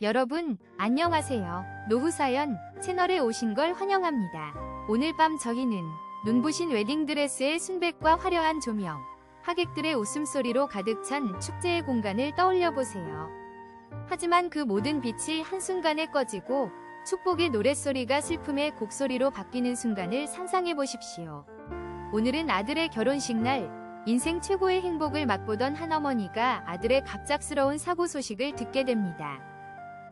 여러분, 안녕하세요. 노후사연 채널에 오신 걸 환영합니다. 오늘 밤 저희는 눈부신 웨딩드레스의 순백과 화려한 조명, 하객들의 웃음소리로 가득 찬 축제의 공간을 떠올려보세요. 하지만 그 모든 빛이 한순간에 꺼지고 축복의 노랫소리가 슬픔의 곡소리로 바뀌는 순간을 상상해보십시오. 오늘은 아들의 결혼식 날, 인생 최고의 행복을 맛보던 한 어머니가 아들의 갑작스러운 사고 소식을 듣게 됩니다.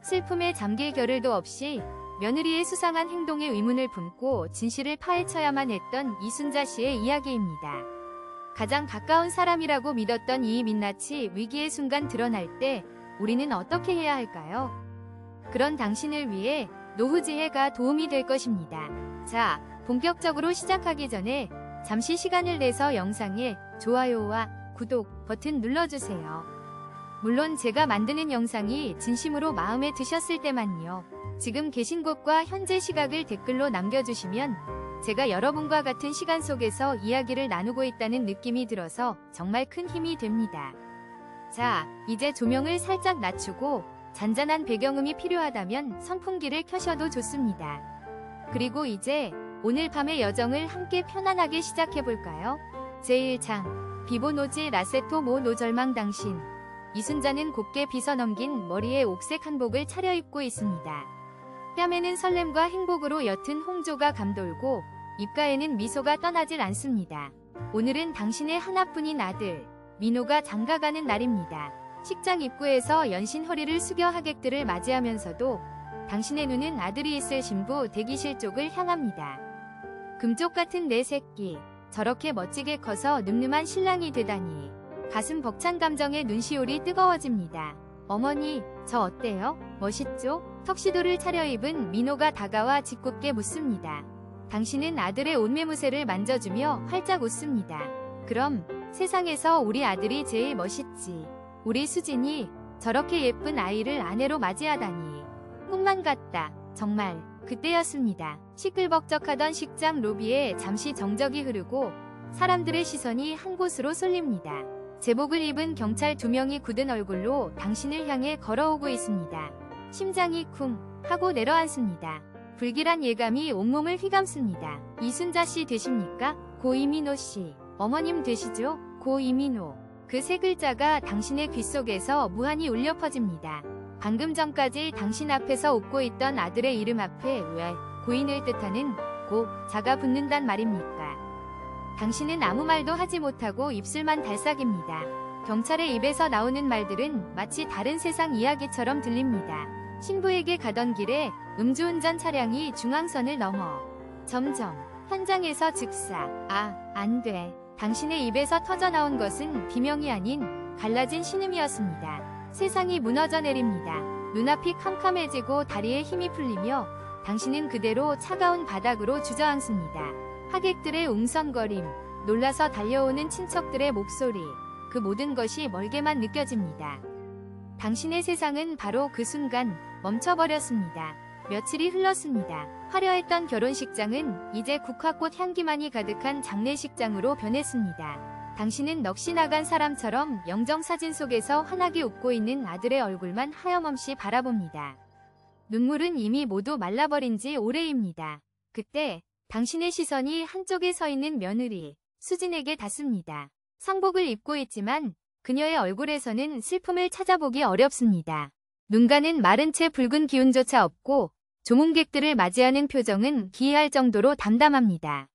슬픔에 잠길 겨를도 없이 며느리의 수상한 행동에 의문을 품고 진실을 파헤쳐야만 했던 이순자 씨의 이야기입니다. 가장 가까운 사람이라고 믿었던 이 민낯이 위기의 순간 드러날 때 우리는 어떻게 해야 할까요? 그런 당신을 위해 노후지혜가 도움이 될 것입니다. 자, 본격적으로 시작하기 전에 잠시 시간을 내서 영상에 좋아요와 구독 버튼 눌러주세요. 물론 제가 만드는 영상이 진심으로 마음에 드셨을 때만요. 지금 계신 곳과 현재 시각을 댓글로 남겨주시면 제가 여러분과 같은 시간 속에서 이야기를 나누고 있다는 느낌이 들어서 정말 큰 힘이 됩니다. 자, 이제 조명을 살짝 낮추고 잔잔한 배경음이 필요하다면 선풍기를 켜셔도 좋습니다. 그리고 이제 오늘 밤의 여정을 함께 편안하게 시작해볼까요? 제1장 비보노지 라세토 모 노절망 당신. 이순자는 곱게 빗어넘긴 머리에 옥색 한복을 차려입고 있습니다. 뺨에는 설렘과 행복으로 옅은 홍조가 감돌고 입가에는 미소가 떠나질 않습니다. 오늘은 당신의 하나뿐인 아들 민호가 장가가는 날입니다. 식장 입구에서 연신 허리를 숙여 하객들을 맞이하면서도 당신의 눈은 아들이 있을 신부 대기실 쪽을 향합니다. 금쪽 같은 내 새끼, 저렇게 멋지게 커서 늠름한 신랑이 되다니. 가슴 벅찬 감정에 눈시울이 뜨거워집니다. 어머니, 저 어때요? 멋있죠? 턱시도를 차려입은 민호가 다가와 짓궂게 묻습니다. 당신은 아들의 옷매무새를 만져주며 활짝 웃습니다. 그럼 세상에서 우리 아들이 제일 멋있지. 우리 수진이 저렇게 예쁜 아이를 아내로 맞이하다니. 꿈만 같다. 정말 그때였습니다. 시끌벅적하던 식장 로비에 잠시 정적이 흐르고 사람들의 시선이 한 곳으로 쏠립니다. 제복을 입은 경찰 2명이 굳은 얼굴로 당신을 향해 걸어오고 있습니다. 심장이 쿵 하고 내려앉습니다. 불길한 예감이 온몸을 휘감습니다. 이순자 씨 되십니까? 고 이민호 씨. 어머님 되시죠? 고 이민호. 그 세 글자가 당신의 귓속에서 무한히 울려 퍼집니다. 방금 전까지 당신 앞에서 웃고 있던 아들의 이름 앞에 왜 고인을 뜻하는 고자가 붙는단 말입니까? 당신은 아무 말도 하지 못하고 입술만 달싹입니다. 경찰의 입에서 나오는 말들은 마치 다른 세상 이야기처럼 들립니다. 신부에게 가던 길에 음주운전 차량이 중앙선을 넘어 점점 현장에서 즉사 안 돼. 당신의 입에서 터져나온 것은 비명이 아닌 갈라진 신음이었습니다. 세상이 무너져 내립니다. 눈앞이 캄캄해지고 다리에 힘이 풀리며 당신은 그대로 차가운 바닥으로 주저앉습니다. 하객들의 웅성거림, 놀라서 달려오는 친척들의 목소리, 그 모든 것이 멀게만 느껴집니다. 당신의 세상은 바로 그 순간 멈춰버렸습니다. 며칠이 흘렀습니다. 화려했던 결혼식장은 이제 국화꽃 향기만이 가득한 장례식장으로 변했습니다. 당신은 넋이 나간 사람처럼 영정사진 속에서 환하게 웃고 있는 아들의 얼굴만 하염없이 바라봅니다. 눈물은 이미 모두 말라버린 지 오래입니다. 그때 당신의 시선이 한쪽에 서 있는 며느리 수진에게 닿습니다. 상복을 입고 있지만 그녀의 얼굴에서는 슬픔을 찾아보기 어렵습니다. 눈가는 마른 채 붉은 기운조차 없고 조문객들을 맞이하는 표정은 기이할 정도로 담담합니다.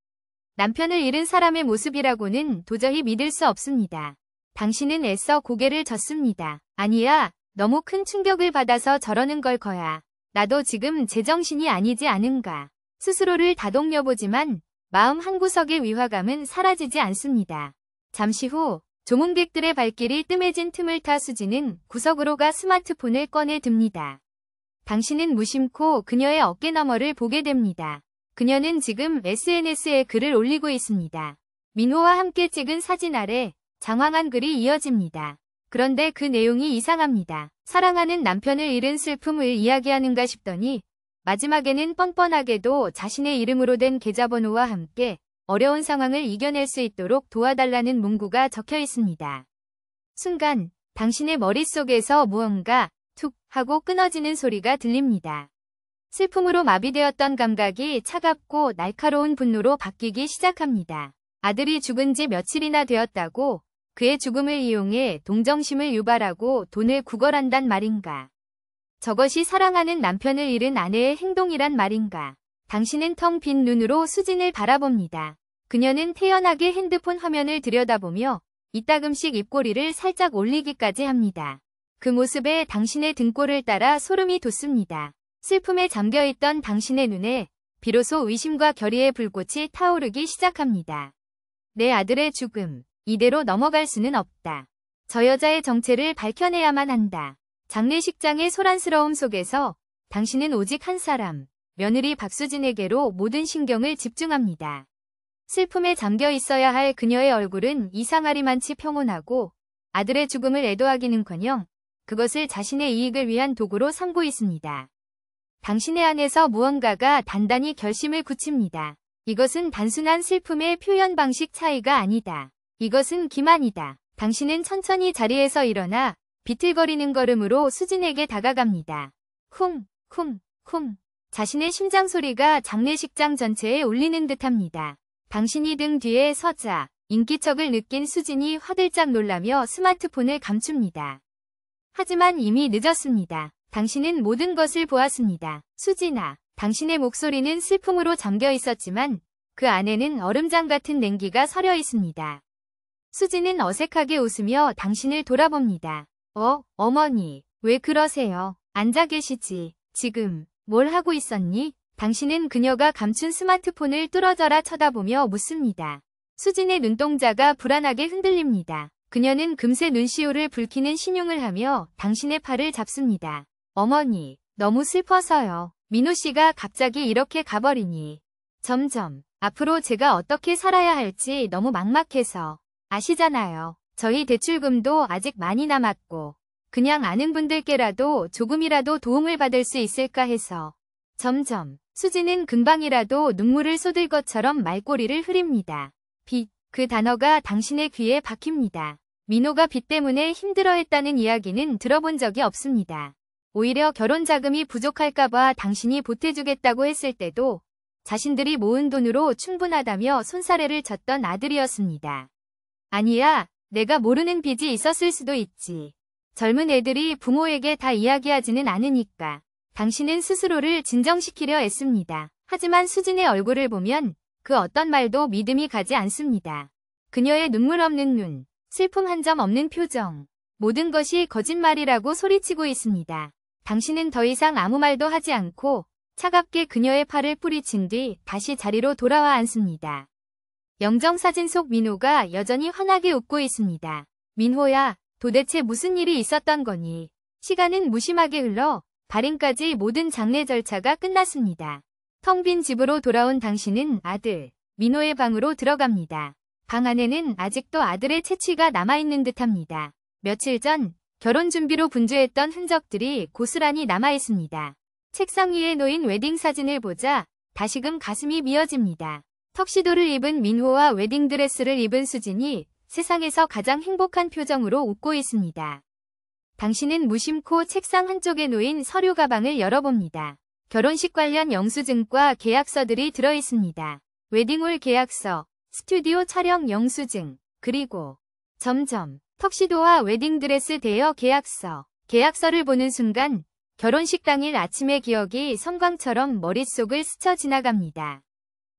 남편을 잃은 사람의 모습이라고는 도저히 믿을 수 없습니다. 당신은 애써 고개를 젓습니다. 아니야, 너무 큰 충격을 받아서 저러는 걸 거야. 나도 지금 제정신이 아니지 않은가. 스스로를 다독여보지만 마음 한구석의 위화감은 사라지지 않습니다. 잠시 후 조문객들의 발길이 뜸해진 틈을 타 수지는 구석으로 가 스마트폰을 꺼내 듭니다. 당신은 무심코 그녀의 어깨너머를 보게 됩니다. 그녀는 지금 SNS에 글을 올리고 있습니다. 민호와 함께 찍은 사진 아래 장황한 글이 이어집니다. 그런데 그 내용이 이상합니다. 사랑하는 남편을 잃은 슬픔을 이야기하는가 싶더니 마지막에는 뻔뻔하게도 자신의 이름으로 된 계좌번호와 함께 어려운 상황을 이겨낼 수 있도록 도와달라는 문구가 적혀 있습니다. 순간 당신의 머릿속에서 무언가 툭 하고 끊어지는 소리가 들립니다. 슬픔으로 마비되었던 감각이 차갑고 날카로운 분노로 바뀌기 시작합니다. 아들이 죽은 지 며칠이나 되었다고 그의 죽음을 이용해 동정심을 유발하고 돈을 구걸한단 말인가. 저것이 사랑하는 남편을 잃은 아내의 행동이란 말인가. 당신은 텅 빈 눈으로 수진을 바라봅니다. 그녀는 태연하게 핸드폰 화면을 들여다보며 이따금씩 입꼬리를 살짝 올리기까지 합니다. 그 모습에 당신의 등골을 따라 소름이 돋습니다. 슬픔에 잠겨있던 당신의 눈에 비로소 의심과 결의의 불꽃이 타오르기 시작합니다. 내 아들의 죽음, 이대로 넘어갈 수는 없다. 저 여자의 정체를 밝혀내야만 한다. 장례식장의 소란스러움 속에서 당신은 오직 한 사람, 며느리 박수진에게로 모든 신경을 집중합니다. 슬픔에 잠겨 있어야 할 그녀의 얼굴은 이상하리만치 평온하고 아들의 죽음을 애도하기는커녕 그것을 자신의 이익을 위한 도구로 삼고 있습니다. 당신의 안에서 무언가가 단단히 결심을 굳힙니다. 이것은 단순한 슬픔의 표현 방식 차이가 아니다. 이것은 기만이다. 당신은 천천히 자리에서 일어나 비틀거리는 걸음으로 수진에게 다가갑니다. 쿵, 쿵, 쿵. 자신의 심장 소리가 장례식장 전체에 울리는 듯합니다. 당신이 등 뒤에 서자 인기척을 느낀 수진이 화들짝 놀라며 스마트폰을 감춥니다. 하지만 이미 늦었습니다. 당신은 모든 것을 보았습니다. 수진아, 당신의 목소리는 슬픔으로 잠겨 있었지만 그 안에는 얼음장 같은 냉기가 서려 있습니다. 수진은 어색하게 웃으며 당신을 돌아봅니다. 어머니, 왜 그러세요? 앉아 계시지. 지금 뭘 하고 있었니? 당신은 그녀가 감춘 스마트폰을 뚫어져라 쳐다보며 묻습니다. 수진의 눈동자가 불안하게 흔들립니다. 그녀는 금세 눈시울을 붉히는 신용을 하며 당신의 팔을 잡습니다. 어머니, 너무 슬퍼서요. 민호 씨가 갑자기 이렇게 가버리니. 점점 앞으로 제가 어떻게 살아야 할지 너무 막막해서. 아시잖아요. 저희 대출금도 아직 많이 남았고 그냥 아는 분들께라도 조금이라도 도움을 받을 수 있을까 해서. 점점 수지는 금방이라도 눈물을 쏟을 것처럼 말꼬리를 흐립니다. 빚, 그 단어가 당신의 귀에 박힙니다. 민호가 빚 때문에 힘들어했다는 이야기는 들어본 적이 없습니다. 오히려 결혼 자금이 부족할까봐 당신이 보태주겠다고 했을 때도 자신들이 모은 돈으로 충분하다며 손사래를 쳤던 아들이었습니다. 아니야, 내가 모르는 빚이 있었을 수도 있지. 젊은 애들이 부모에게 다 이야기하지는 않으니까. 당신은 스스로를 진정시키려 애씁니다. 하지만 수진의 얼굴을 보면 그 어떤 말도 믿음이 가지 않습니다. 그녀의 눈물 없는 눈, 슬픔 한 점 없는 표정. 모든 것이 거짓말이라고 소리치고 있습니다. 당신은 더 이상 아무 말도 하지 않고 차갑게 그녀의 팔을 뿌리친 뒤 다시 자리로 돌아와 앉습니다. 영정사진 속 민호가 여전히 환하게 웃고 있습니다. 민호야, 도대체 무슨 일이 있었던 거니? 시간은 무심하게 흘러 발인까지 모든 장례 절차가 끝났습니다. 텅 빈 집으로 돌아온 당신은 아들, 민호의 방으로 들어갑니다. 방 안에는 아직도 아들의 채취가 남아있는 듯합니다. 며칠 전 결혼 준비로 분주했던 흔적들이 고스란히 남아있습니다. 책상 위에 놓인 웨딩 사진을 보자 다시금 가슴이 미어집니다. 턱시도를 입은 민호와 웨딩드레스를 입은 수진이 세상에서 가장 행복한 표정으로 웃고 있습니다. 당신은 무심코 책상 한쪽에 놓인 서류 가방을 열어봅니다. 결혼식 관련 영수증과 계약서들이 들어있습니다. 웨딩홀 계약서, 스튜디오 촬영 영수증, 그리고 점점 턱시도와 웨딩드레스 대여 계약서. 계약서를 보는 순간 결혼식 당일 아침의 기억이 섬광처럼 머릿속을 스쳐 지나갑니다.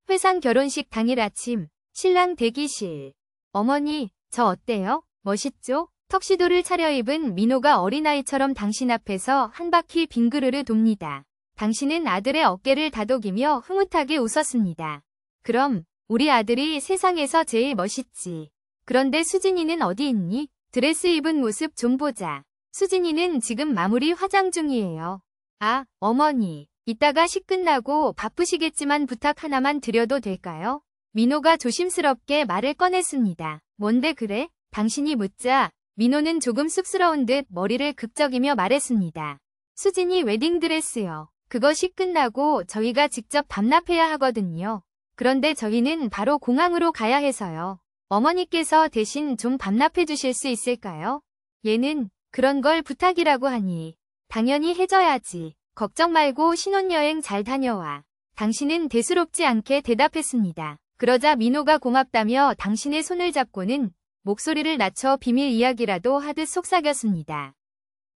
회상 결혼식 당일 아침, 신랑 대기실. 어머니, 저 어때요? 멋있죠? 턱시도를 차려입은 민호가 어린아이처럼 당신 앞에서 한 바퀴 빙그르르 돕니다. 당신은 아들의 어깨를 다독이며 흐뭇하게 웃었습니다. 그럼 우리 아들이 세상에서 제일 멋있지. 그런데 수진이는 어디 있니? 드레스 입은 모습 좀 보자. 수진이는 지금 마무리 화장 중이에요. 아, 어머니. 이따가 식 끝나고 바쁘시겠지만 부탁 하나만 드려도 될까요? 민호가 조심스럽게 말을 꺼냈습니다. 뭔데 그래? 당신이 묻자 민호는 조금 쑥스러운 듯 머리를 극적이며 말했습니다. 수진이 웨딩드레스요. 그것이 끝나고 저희가 직접 반납해야 하거든요. 그런데 저희는 바로 공항으로 가야 해서요. 어머니께서 대신 좀 반납해 주실 수 있을까요? 얘는 그런 걸 부탁이라고 하니 당연히 해줘야지. 걱정 말고 신혼여행 잘 다녀와. 당신은 대수롭지 않게 대답했습니다. 그러자 민호가 고맙다며 당신의 손을 잡고는 목소리를 낮춰 비밀 이야기라도 하듯 속삭였습니다.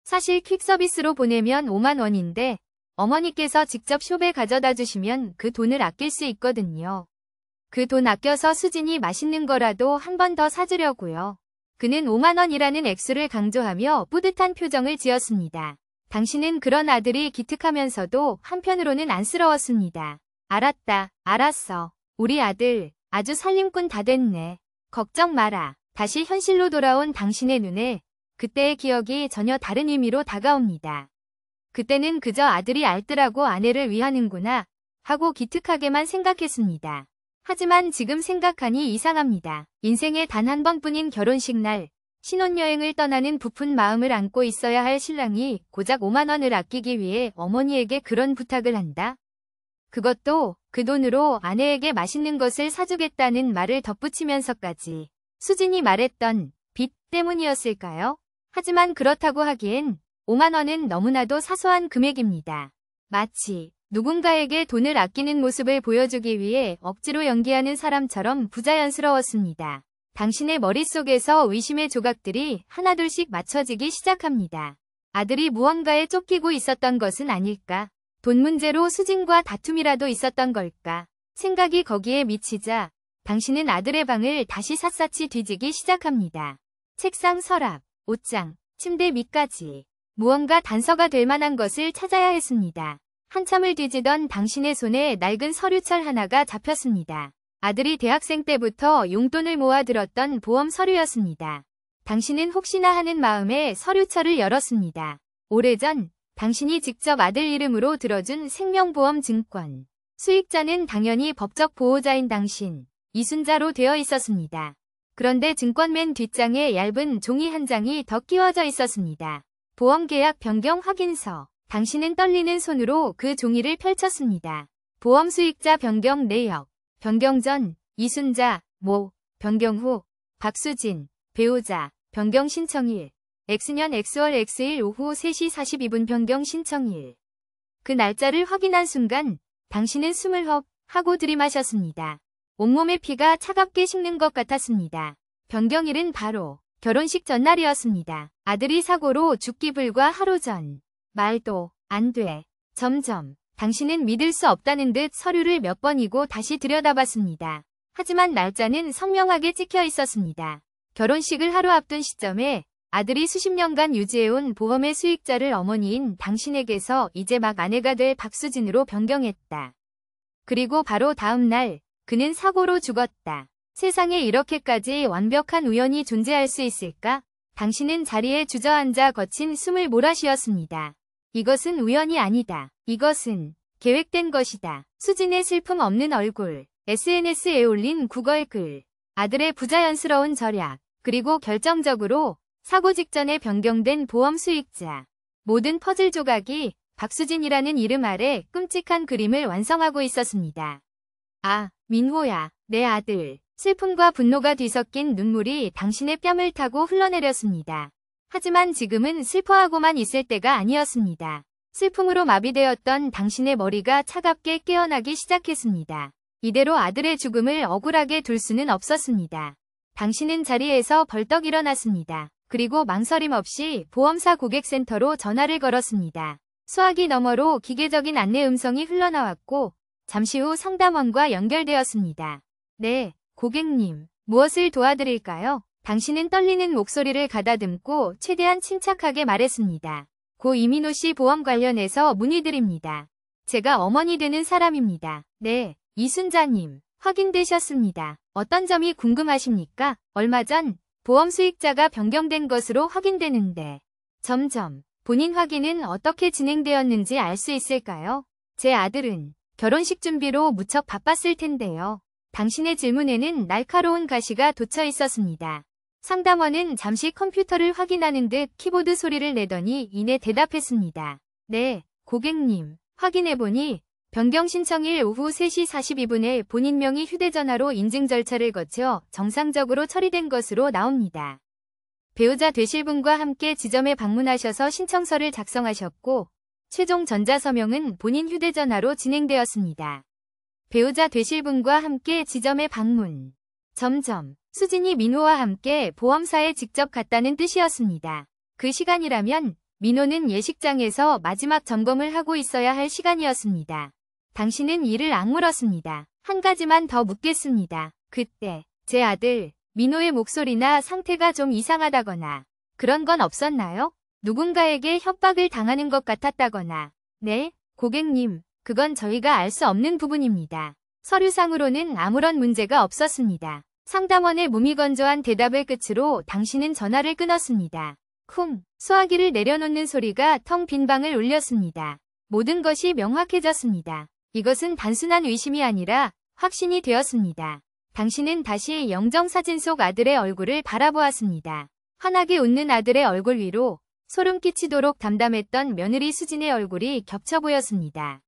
사실 퀵서비스로 보내면 5만 원인데 어머니께서 직접 숍에 가져다 주시면 그 돈을 아낄 수 있거든요. 그 돈 아껴서 수진이 맛있는 거라도 한 번 더 사주려고요. 그는 5만 원이라는 액수를 강조하며 뿌듯한 표정을 지었습니다. 당신은 그런 아들이 기특하면서도 한편으로는 안쓰러웠습니다. 알았다, 알았어. 우리 아들 아주 살림꾼 다 됐네. 걱정 마라. 다시 현실로 돌아온 당신의 눈에 그때의 기억이 전혀 다른 의미로 다가옵니다. 그때는 그저 아들이 알뜰하고 아내를 위하는구나 하고 기특하게만 생각했습니다. 하지만 지금 생각하니 이상합니다. 인생에 단 한 번뿐인 결혼식 날 신혼여행을 떠나는 부푼 마음을 안고 있어야 할 신랑이 고작 5만 원을 아끼기 위해 어머니에게 그런 부탁을 한다? 그것도 그 돈으로 아내에게 맛있는 것을 사주겠다는 말을 덧붙이면서까지. 수진이 말했던 빚 때문이었을까요? 하지만 그렇다고 하기엔 5만 원은 너무나도 사소한 금액입니다. 마치 누군가에게 돈을 아끼는 모습을 보여주기 위해 억지로 연기하는 사람처럼 부자연스러웠습니다. 당신의 머릿속에서 의심의 조각들이 하나둘씩 맞춰지기 시작합니다. 아들이 무언가에 쫓기고 있었던 것은 아닐까? 돈 문제로 수진과 다툼이라도 있었던 걸까? 생각이 거기에 미치자 당신은 아들의 방을 다시 샅샅이 뒤지기 시작합니다. 책상, 서랍, 옷장, 침대 밑까지 무언가 단서가 될 만한 것을 찾아야 했습니다. 한참을 뒤지던 당신의 손에 낡은 서류철 하나가 잡혔습니다. 아들이 대학생 때부터 용돈을 모아들었던 보험 서류였습니다. 당신은 혹시나 하는 마음에 서류철을 열었습니다. 오래전 당신이 직접 아들 이름으로 들어준 생명보험 증권. 수익자는 당연히 법적 보호자인 당신, 이순자로 되어 있었습니다. 그런데 증권 맨 뒷장에 얇은 종이 한 장이 더 끼워져 있었습니다. 보험계약 변경 확인서. 당신은 떨리는 손으로 그 종이를 펼쳤습니다. 보험 수익자 변경 내역. 변경 전 이순자, 모. 변경 후 박수진, 배우자. 변경 신청일. X년 X월 X일 오후 3시 42분 변경 신청일. 그 날짜를 확인한 순간 당신은 숨을 헉 하고 들이마셨습니다. 온몸의 피가 차갑게 식는 것 같았습니다. 변경일은 바로 결혼식 전날이었습니다. 아들이 사고로 죽기 불과 하루 전. 말도 안 돼. 점점 당신은 믿을 수 없다는 듯 서류를 몇 번이고 다시 들여다봤습니다. 하지만 날짜는 선명하게 찍혀 있었습니다. 결혼식을 하루 앞둔 시점에 아들이 수십 년간 유지해온 보험의 수익자를 어머니인 당신에게서 이제 막 아내가 될 박수진으로 변경했다. 그리고 바로 다음 날 그는 사고로 죽었다. 세상에 이렇게까지 완벽한 우연이 존재할 수 있을까? 당신은 자리에 주저앉아 거친 숨을 몰아쉬었습니다. 이것은 우연이 아니다. 이것은 계획된 것이다. 수진의 슬픔 없는 얼굴, SNS에 올린 구걸글, 아들의 부자연스러운 절약, 그리고 결정적으로 사고 직전에 변경된 보험 수익자. 모든 퍼즐 조각이 박수진이라는 이름 아래 끔찍한 그림을 완성하고 있었습니다. 아, 민호야, 내 아들. 슬픔과 분노가 뒤섞인 눈물이 당신의 뺨을 타고 흘러내렸습니다. 하지만 지금은 슬퍼하고만 있을 때가 아니었습니다. 슬픔으로 마비되었던 당신의 머리가 차갑게 깨어나기 시작했습니다. 이대로 아들의 죽음을 억울하게 둘 수는 없었습니다. 당신은 자리에서 벌떡 일어났습니다. 그리고 망설임 없이 보험사 고객센터로 전화를 걸었습니다. 수화기 너머로 기계적인 안내 음성이 흘러나왔고 잠시 후 상담원과 연결되었습니다. 네, 고객님, 무엇을 도와드릴까요? 당신은 떨리는 목소리를 가다듬고 최대한 침착하게 말했습니다. 고 이민호 씨 보험 관련해서 문의드립니다. 제가 어머니 되는 사람입니다. 네, 이순자님, 확인되셨습니다. 어떤 점이 궁금하십니까? 얼마 전 보험 수익자가 변경된 것으로 확인되는데 점점 본인 확인은 어떻게 진행되었는지 알 수 있을까요? 제 아들은 결혼식 준비로 무척 바빴을 텐데요. 당신의 질문에는 날카로운 가시가 돋쳐 있었습니다. 상담원은 잠시 컴퓨터를 확인하는 듯 키보드 소리를 내더니 이내 대답했습니다. 네, 고객님, 확인해보니 변경 신청일 오후 3시 42분에 본인 명의 휴대전화로 인증 절차를 거쳐 정상적으로 처리된 것으로 나옵니다. 배우자 되실 분과 함께 지점에 방문하셔서 신청서를 작성하셨고 최종 전자서명은 본인 휴대전화로 진행되었습니다. 배우자 되실 분과 함께 지점에 방문. 수진이 민호와 함께 보험사에 직접 갔다는 뜻이었습니다. 그 시간이라면 민호는 예식장에서 마지막 점검을 하고 있어야 할 시간이었습니다. 당신은 이를 악물었습니다. 한 가지만 더 묻겠습니다. 그때 제 아들 민호의 목소리나 상태가 좀 이상하다거나 그런 건 없었나요? 누군가에게 협박을 당하는 것 같았다거나. 네, 고객님, 그건 저희가 알 수 없는 부분입니다. 서류상으로는 아무런 문제가 없었습니다. 상담원의 무미건조한 대답을 끝으로 당신은 전화를 끊었습니다. 수화기를 내려놓는 소리가 텅 빈 방을 울렸습니다. 모든 것이 명확해졌습니다. 이것은 단순한 의심이 아니라 확신이 되었습니다. 당신은 다시 영정사진 속 아들의 얼굴을 바라보았습니다. 환하게 웃는 아들의 얼굴 위로 소름 끼치도록 담담했던 며느리 수진의 얼굴이 겹쳐 보였습니다.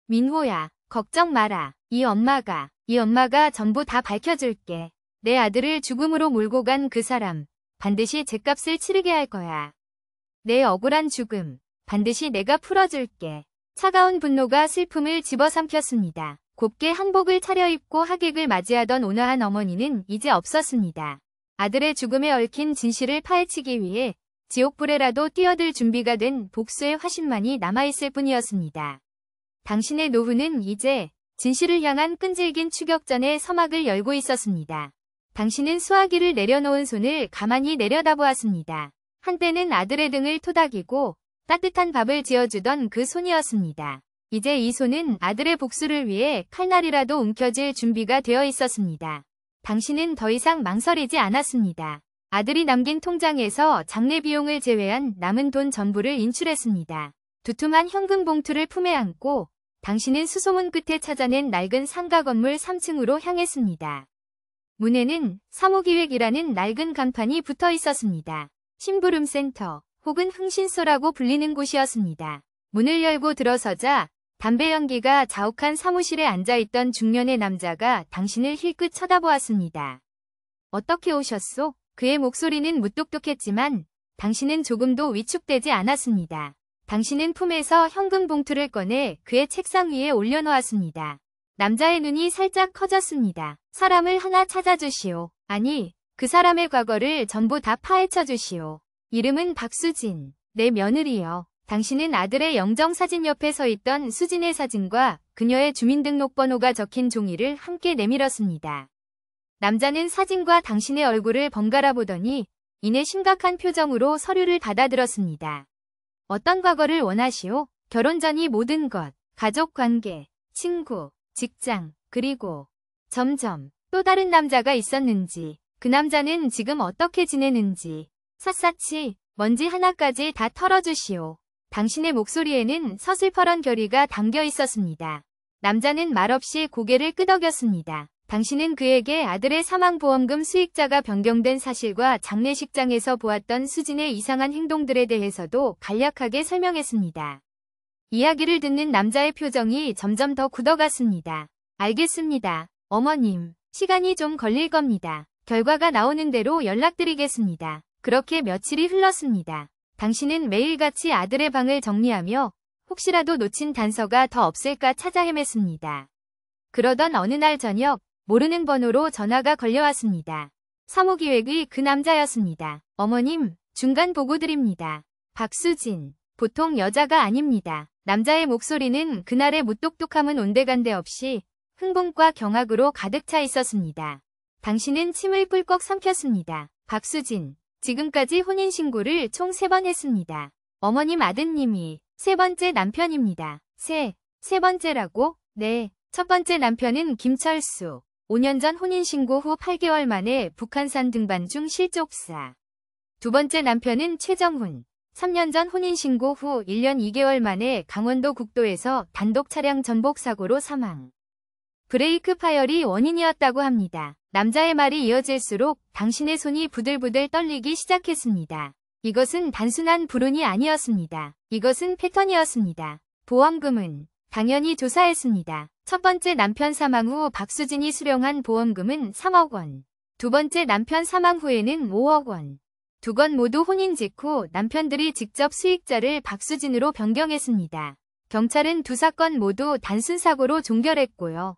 민호야, 걱정 마라. 이 엄마가 전부 다 밝혀줄게. 내 아들을 죽음으로 몰고 간 그 사람, 반드시 죗값을 치르게 할 거야. 내 억울한 죽음, 반드시 내가 풀어줄게. 차가운 분노가 슬픔을 집어삼켰습니다. 곱게 한복을 차려입고 하객을 맞이하던 온화한 어머니는 이제 없었습니다. 아들의 죽음에 얽힌 진실을 파헤치기 위해 지옥불에라도 뛰어들 준비가 된 복수의 화신만이 남아있을 뿐이었습니다. 당신의 노후는 이제 진실을 향한 끈질긴 추격전의 서막을 열고 있었습니다. 당신은 수화기를 내려놓은 손을 가만히 내려다보았습니다. 한때는 아들의 등을 토닥이고 따뜻한 밥을 지어주던 그 손이었습니다. 이제 이 손은 아들의 복수를 위해 칼날이라도 움켜쥘 준비가 되어 있었습니다. 당신은 더 이상 망설이지 않았습니다. 아들이 남긴 통장에서 장례 비용을 제외한 남은 돈 전부를 인출했습니다. 두툼한 현금 봉투를 품에 안고 당신은 수소문 끝에 찾아낸 낡은 상가 건물 3층으로 향했습니다. 문에는 사무기획이라는 낡은 간판이 붙어 있었습니다. 심부름센터 혹은 흥신소라고 불리는 곳이었습니다. 문을 열고 들어서자 담배 연기가 자욱한 사무실에 앉아있던 중년의 남자가 당신을 힐끗 쳐다보았습니다. 어떻게 오셨소? 그의 목소리는 무뚝뚝했지만 당신은 조금도 위축되지 않았습니다. 당신은 품에서 현금 봉투를 꺼내 그의 책상 위에 올려놓았습니다. 남자의 눈이 살짝 커졌습니다. 사람을 하나 찾아주시오. 아니, 그 사람의 과거를 전부 다 파헤쳐 주시오. 이름은 박수진. 내 며느리요. 당신은 아들의 영정사진 옆에 서 있던 수진의 사진과 그녀의 주민등록번호가 적힌 종이를 함께 내밀었습니다. 남자는 사진과 당신의 얼굴을 번갈아 보더니 이내 심각한 표정으로 서류를 받아들었습니다. 어떤 과거를 원하시오? 결혼 전이 모든 것, 가족관계, 친구, 직장, 그리고 또 다른 남자가 있었는지, 그 남자는 지금 어떻게 지내는지, 샅샅이 먼지 하나까지 다 털어주시오. 당신의 목소리에는 서슬퍼런 결의가 담겨 있었습니다. 남자는 말없이 고개를 끄덕였습니다. 당신은 그에게 아들의 사망보험금 수익자가 변경된 사실과 장례식장에서 보았던 수진의 이상한 행동들에 대해서도 간략하게 설명했습니다. 이야기를 듣는 남자의 표정이 점점 더 굳어갔습니다. 알겠습니다. 어머님, 시간이 좀 걸릴 겁니다. 결과가 나오는 대로 연락드리겠습니다. 그렇게 며칠이 흘렀습니다. 당신은 매일같이 아들의 방을 정리하며 혹시라도 놓친 단서가 더 없을까 찾아 헤맸습니다. 그러던 어느 날 저녁, 모르는 번호로 전화가 걸려왔습니다. 사무기획의 그 남자였습니다. 어머님, 중간 보고 드립니다. 박수진, 보통 여자가 아닙니다. 남자의 목소리는 그날의 무뚝뚝함은 온데간데 없이 흥분과 경악으로 가득 차 있었습니다. 당신은 침을 꿀꺽 삼켰습니다. 박수진, 지금까지 혼인신고를 총 3번 했습니다. 어머님 아드님이 3번째 남편입니다. 세 번째라고? 네. 첫 번째 남편은 김철수. 5년 전 혼인신고 후 8개월 만에 북한산 등반 중 실족사. 두 번째 남편은 최정훈. 3년 전 혼인신고 후 1년 2개월 만에 강원도 국도에서 단독 차량 전복 사고로 사망. 브레이크 파열이 원인이었다고 합니다. 남자의 말이 이어질수록 당신의 손이 부들부들 떨리기 시작했습니다. 이것은 단순한 불운이 아니었습니다. 이것은 패턴이었습니다. 보험금은 당연히 조사했습니다. 첫 번째 남편 사망 후 박수진이 수령한 보험금은 3억 원. 두 번째 남편 사망 후에는 5억 원. 두 건 모두 혼인 직후 남편들이 직접 수익자를 박수진으로 변경했습니다. 경찰은 두 사건 모두 단순 사고로 종결했고요.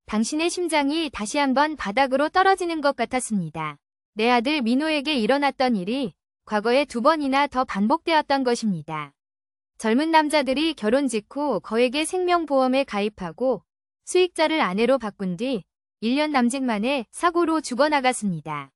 당신의 심장이 다시 한번 바닥으로 떨어지는 것 같았습니다. 내 아들 민호에게 일어났던 일이 과거에 2번이나 더 반복되었던 것입니다. 젊은 남자들이 결혼 직후 거액의 생명보험에 가입하고 수익자를 아내로 바꾼 뒤 1년 남짓 만에 사고로 죽어나갔습니다.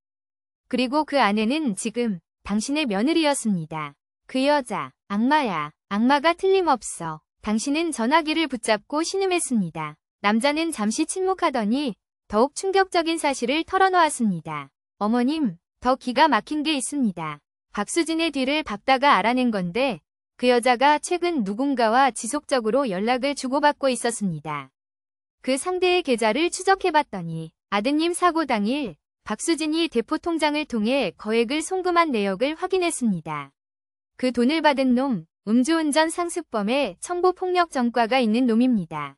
그리고 그 아내는 지금 당신의 며느리였습니다. 그 여자, 악마야. 악마가 틀림없어. 당신은 전화기를 붙잡고 신음했습니다. 남자는 잠시 침묵하더니 더욱 충격적인 사실을 털어놓았습니다. 어머님, 더 기가 막힌 게 있습니다. 박수진의 뒤를 밟다가 알아낸 건데 그 여자가 최근 누군가와 지속적으로 연락을 주고받고 있었습니다. 그 상대의 계좌를 추적해봤더니 아드님 사고 당일 박수진이 대포통장을 통해 거액을 송금한 내역을 확인했습니다. 그 돈을 받은 놈, 음주운전 상습범의 청부폭력 전과가 있는 놈입니다.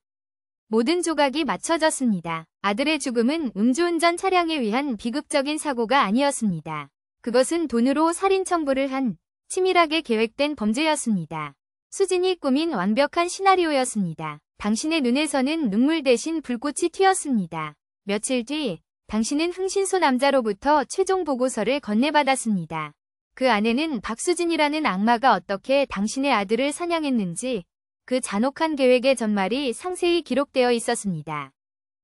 모든 조각이 맞춰졌습니다. 아들의 죽음은 음주운전 차량에 의한 비극적인 사고가 아니었습니다. 그것은 돈으로 살인 청부를 한 치밀하게 계획된 범죄였습니다. 수진이 꾸민 완벽한 시나리오였습니다. 당신의 눈에서는 눈물 대신 불꽃이 튀었습니다. 며칠 뒤 당신은 흥신소 남자로부터 최종 보고서를 건네받았습니다. 그 안에는 박수진이라는 악마가 어떻게 당신의 아들을 사냥했는지 그 잔혹한 계획의 전말이 상세히 기록되어 있었습니다.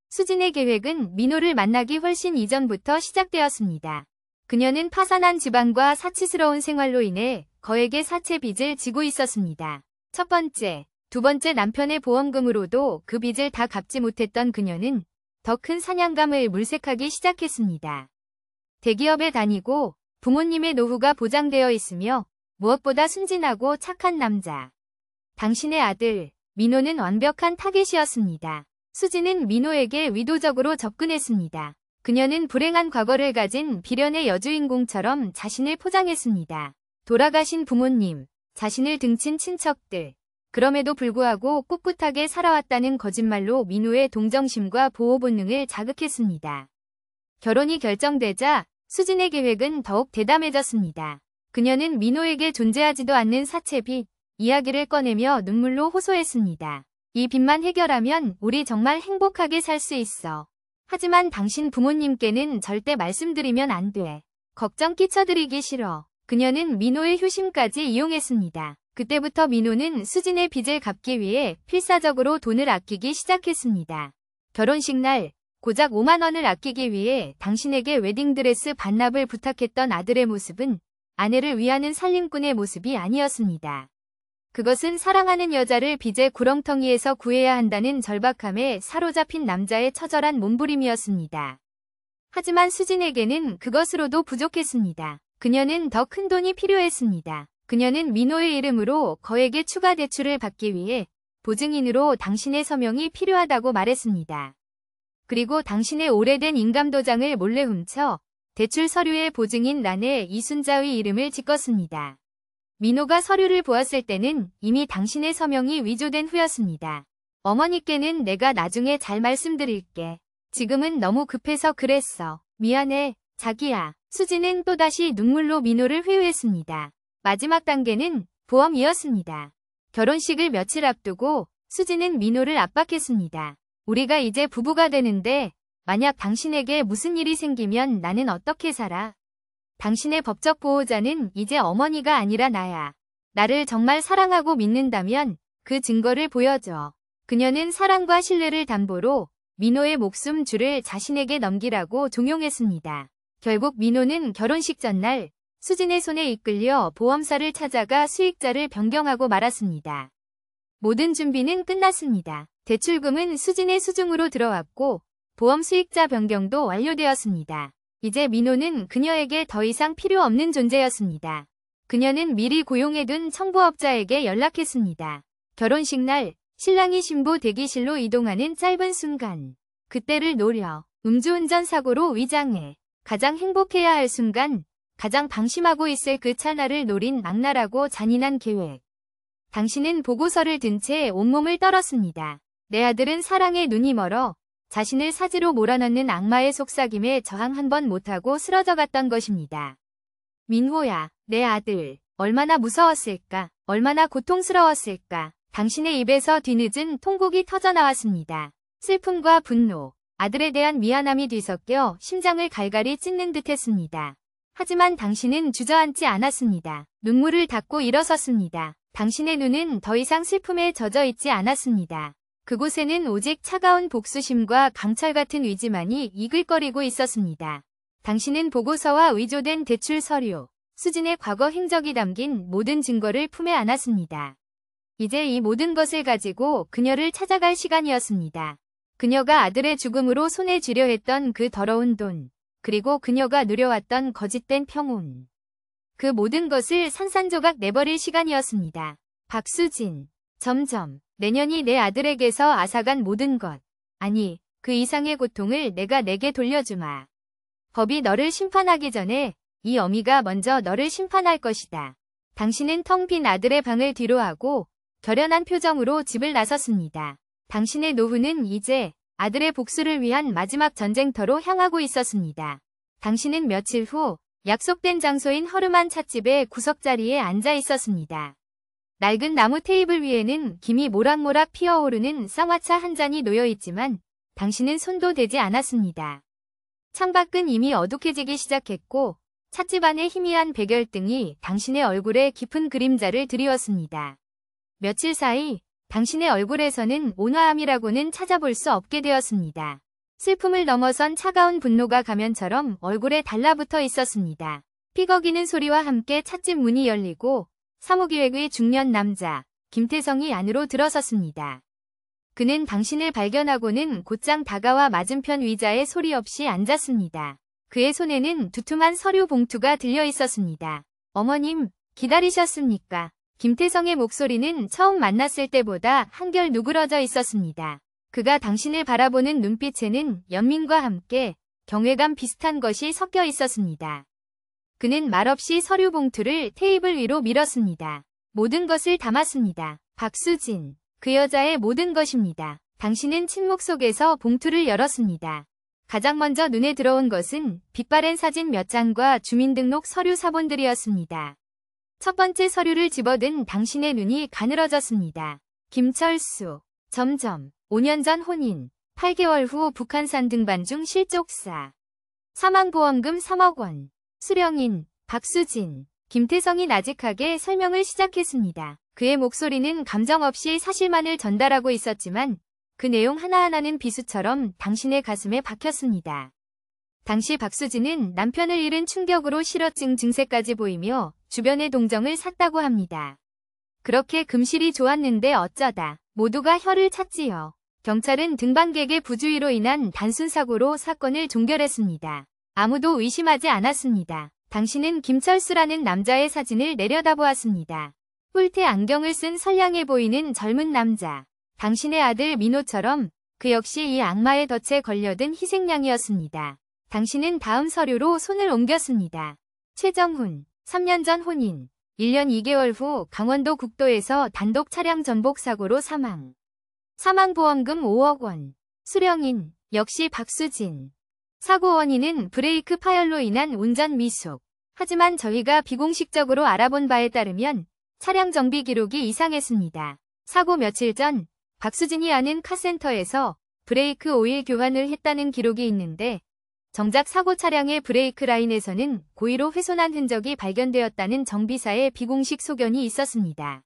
수진의 계획은 민호를 만나기 훨씬 이전부터 시작되었습니다. 그녀는 파산한 집안과 사치스러운 생활로 인해 거액의 사채 빚을 지고 있었습니다. 첫 번째, 두 번째 남편의 보험금으로도 그 빚을 다 갚지 못했던 그녀는 더 큰 사냥감을 물색하기 시작했습니다. 대기업에 다니고 부모님의 노후가 보장되어 있으며 무엇보다 순진하고 착한 남자. 당신의 아들, 민호는 완벽한 타겟이었습니다. 수진은 민호에게 위도적으로 접근했습니다. 그녀는 불행한 과거를 가진 비련의 여주인공처럼 자신을 포장했습니다. 돌아가신 부모님, 자신을 등친 친척들. 그럼에도 불구하고 꿋꿋하게 살아왔다는 거짓말로 민호의 동정심과 보호 본능을 자극했습니다. 결혼이 결정되자 수진의 계획은 더욱 대담해졌습니다. 그녀는 민호에게 존재하지도 않는 사채빚 이야기를 꺼내며 눈물로 호소했습니다. 이 빚만 해결하면 우리 정말 행복하게 살 수 있어. 하지만 당신 부모님께는 절대 말씀드리면 안 돼. 걱정 끼쳐드리기 싫어. 그녀는 민호의 효심까지 이용했습니다. 그때부터 민호는 수진의 빚을 갚기 위해 필사적으로 돈을 아끼기 시작했습니다. 결혼식 날 고작 5만 원을 아끼기 위해 당신에게 웨딩드레스 반납을 부탁했던 아들의 모습은 아내를 위하는 살림꾼의 모습이 아니었습니다. 그것은 사랑하는 여자를 빚의 구렁텅이에서 구해야 한다는 절박함에 사로잡힌 남자의 처절한 몸부림이었습니다. 하지만 수진에게는 그것으로도 부족했습니다. 그녀는 더 큰 돈이 필요했습니다. 그녀는 민호의 이름으로 거액의 추가 대출을 받기 위해 보증인으로 당신의 서명이 필요하다고 말했습니다. 그리고 당신의 오래된 인감도장을 몰래 훔쳐 대출 서류의 보증인 란에 이순자의 이름을 찍었습니다. 민호가 서류를 보았을 때는 이미 당신의 서명이 위조된 후였습니다. 어머니께는 내가 나중에 잘 말씀드릴게. 지금은 너무 급해서 그랬어. 미안해, 자기야. 수진은 또다시 눈물로 민호를 회유했습니다. 마지막 단계는 보험이었습니다. 결혼식을 며칠 앞두고 수진은 민호를 압박했습니다. 우리가 이제 부부가 되는데 만약 당신에게 무슨 일이 생기면 나는 어떻게 살아? 당신의 법적 보호자는 이제 어머니가 아니라 나야. 나를 정말 사랑하고 믿는다면 그 증거를 보여줘. 그녀는 사랑과 신뢰를 담보로 민호의 목숨 줄을 자신에게 넘기라고 종용했습니다. 결국 민호는 결혼식 전날 수진의 손에 이끌려 보험사를 찾아가 수익자를 변경하고 말았습니다. 모든 준비는 끝났습니다. 대출금은 수진의 수중으로 들어왔고 보험 수익자 변경도 완료되었습니다. 이제 민호는 그녀에게 더 이상 필요 없는 존재였습니다. 그녀는 미리 고용해둔 청부업자에게 연락했습니다. 결혼식 날 신랑이 신부 대기실로 이동하는 짧은 순간 그때를 노려 음주운전 사고로 위장해 가장 행복해야 할 순간 가장 방심하고 있을 그 찰나를 노린 악랄하고 잔인한 계획. 당신은 보고서를 든 채 온몸을 떨었습니다. 내 아들은 사랑에 눈이 멀어 자신을 사지로 몰아넣는 악마의 속삭임에 저항 한 번 못하고 쓰러져 갔던 것입니다. 민호야, 내 아들. 얼마나 무서웠을까? 얼마나 고통스러웠을까? 당신의 입에서 뒤늦은 통곡이 터져나왔습니다. 슬픔과 분노, 아들에 대한 미안함이 뒤섞여 심장을 갈갈이 찢는 듯했습니다. 하지만 당신은 주저앉지 않았습니다. 눈물을 닦고 일어섰습니다. 당신의 눈은 더 이상 슬픔에 젖어 있지 않았습니다. 그곳에는 오직 차가운 복수심과 강철 같은 의지만이 이글거리고 있었습니다. 당신은 보고서와 위조된 대출 서류, 수진의 과거 행적이 담긴 모든 증거를 품에 안았습니다. 이제 이 모든 것을 가지고 그녀를 찾아갈 시간이었습니다. 그녀가 아들의 죽음으로 손에 쥐려 했던 그 더러운 돈, 그리고 그녀가 누려왔던 거짓된 평온. 그 모든 것을 산산조각 내버릴 시간이었습니다. 박수진. 점점. 내년이 내 아들에게서 앗아간 모든 것. 아니, 그 이상의 고통을 내가 내게 돌려주마. 법이 너를 심판하기 전에 이 어미가 먼저 너를 심판할 것이다. 당신은 텅 빈 아들의 방을 뒤로하고 결연한 표정으로 집을 나섰습니다. 당신의 노후는 이제 아들의 복수를 위한 마지막 전쟁터로 향하고 있었습니다. 당신은 며칠 후 약속된 장소인 허름한 찻집의 구석자리에 앉아 있었습니다. 낡은 나무 테이블 위에는 김이 모락모락 피어오르는 쌍화차 한 잔이 놓여 있지만 당신은 손도 대지 않았습니다. 창밖은 이미 어둑해지기 시작했고 찻집 안의 희미한 백열등이 당신의 얼굴에 깊은 그림자를 드리웠습니다. 며칠 사이 당신의 얼굴에서는 온화함이라고는 찾아볼 수 없게 되었습니다. 슬픔을 넘어선 차가운 분노가 가면처럼 얼굴에 달라붙어 있었습니다. 삐걱이는 소리와 함께 찻집 문이 열리고 사무기획의 중년 남자 김태성이 안으로 들어섰습니다. 그는 당신을 발견하고는 곧장 다가와 맞은편 의자에 소리 없이 앉았습니다. 그의 손에는 두툼한 서류 봉투가 들려 있었습니다. 어머님, 기다리셨습니까? 김태성의 목소리는 처음 만났을 때보다 한결 누그러져 있었습니다. 그가 당신을 바라보는 눈빛에는 연민과 함께 경외감 비슷한 것이 섞여 있었습니다. 그는 말없이 서류 봉투를 테이블 위로 밀었습니다. 모든 것을 담았습니다. 박수진. 그 여자의 모든 것입니다. 당신은 침묵 속에서 봉투를 열었습니다. 가장 먼저 눈에 들어온 것은 빛바랜 사진 몇 장과 주민등록 서류 사본들이었습니다. 첫 번째 서류를 집어든 당신의 눈이 가늘어졌습니다. 김철수. 점점. 5년 전 혼인. 8개월 후 북한산 등반 중 실족사. 사망보험금 3억 원. 수령인. 박수진. 김태성이 나직하게 설명을 시작했습니다. 그의 목소리는 감정 없이 사실만을 전달하고 있었지만 그 내용 하나하나는 비수처럼 당신의 가슴에 박혔습니다. 당시 박수진은 남편을 잃은 충격으로 실어증 증세까지 보이며 주변의 동정을 샀다고 합니다. 그렇게 금실이 좋았는데 어쩌다 모두가 혀를 찼지요. 경찰은 등반객의 부주의로 인한 단순 사고로 사건을 종결했습니다. 아무도 의심하지 않았습니다. 당신은 김철수라는 남자의 사진을 내려다보았습니다. 뿔테 안경을 쓴 선량해 보이는 젊은 남자. 당신의 아들 민호처럼 그 역시 이 악마의 덫에 걸려든 희생양이었습니다. 당신은 다음 서류로 손을 옮겼습니다. 최정훈. 3년 전 혼인. 1년 2개월 후 강원도 국도에서 단독 차량 전복 사고로 사망. 사망보험금 5억 원. 수령인. 역시 박수진. 사고 원인은 브레이크 파열로 인한 운전 미숙. 하지만 저희가 비공식적으로 알아본 바에 따르면 차량 정비 기록이 이상했습니다. 사고 며칠 전 박수진이 아는 카센터에서 브레이크 오일 교환을 했다는 기록이 있는데 정작 사고 차량의 브레이크 라인에서는 고의로 훼손한 흔적이 발견되었다는 정비사의 비공식 소견이 있었습니다.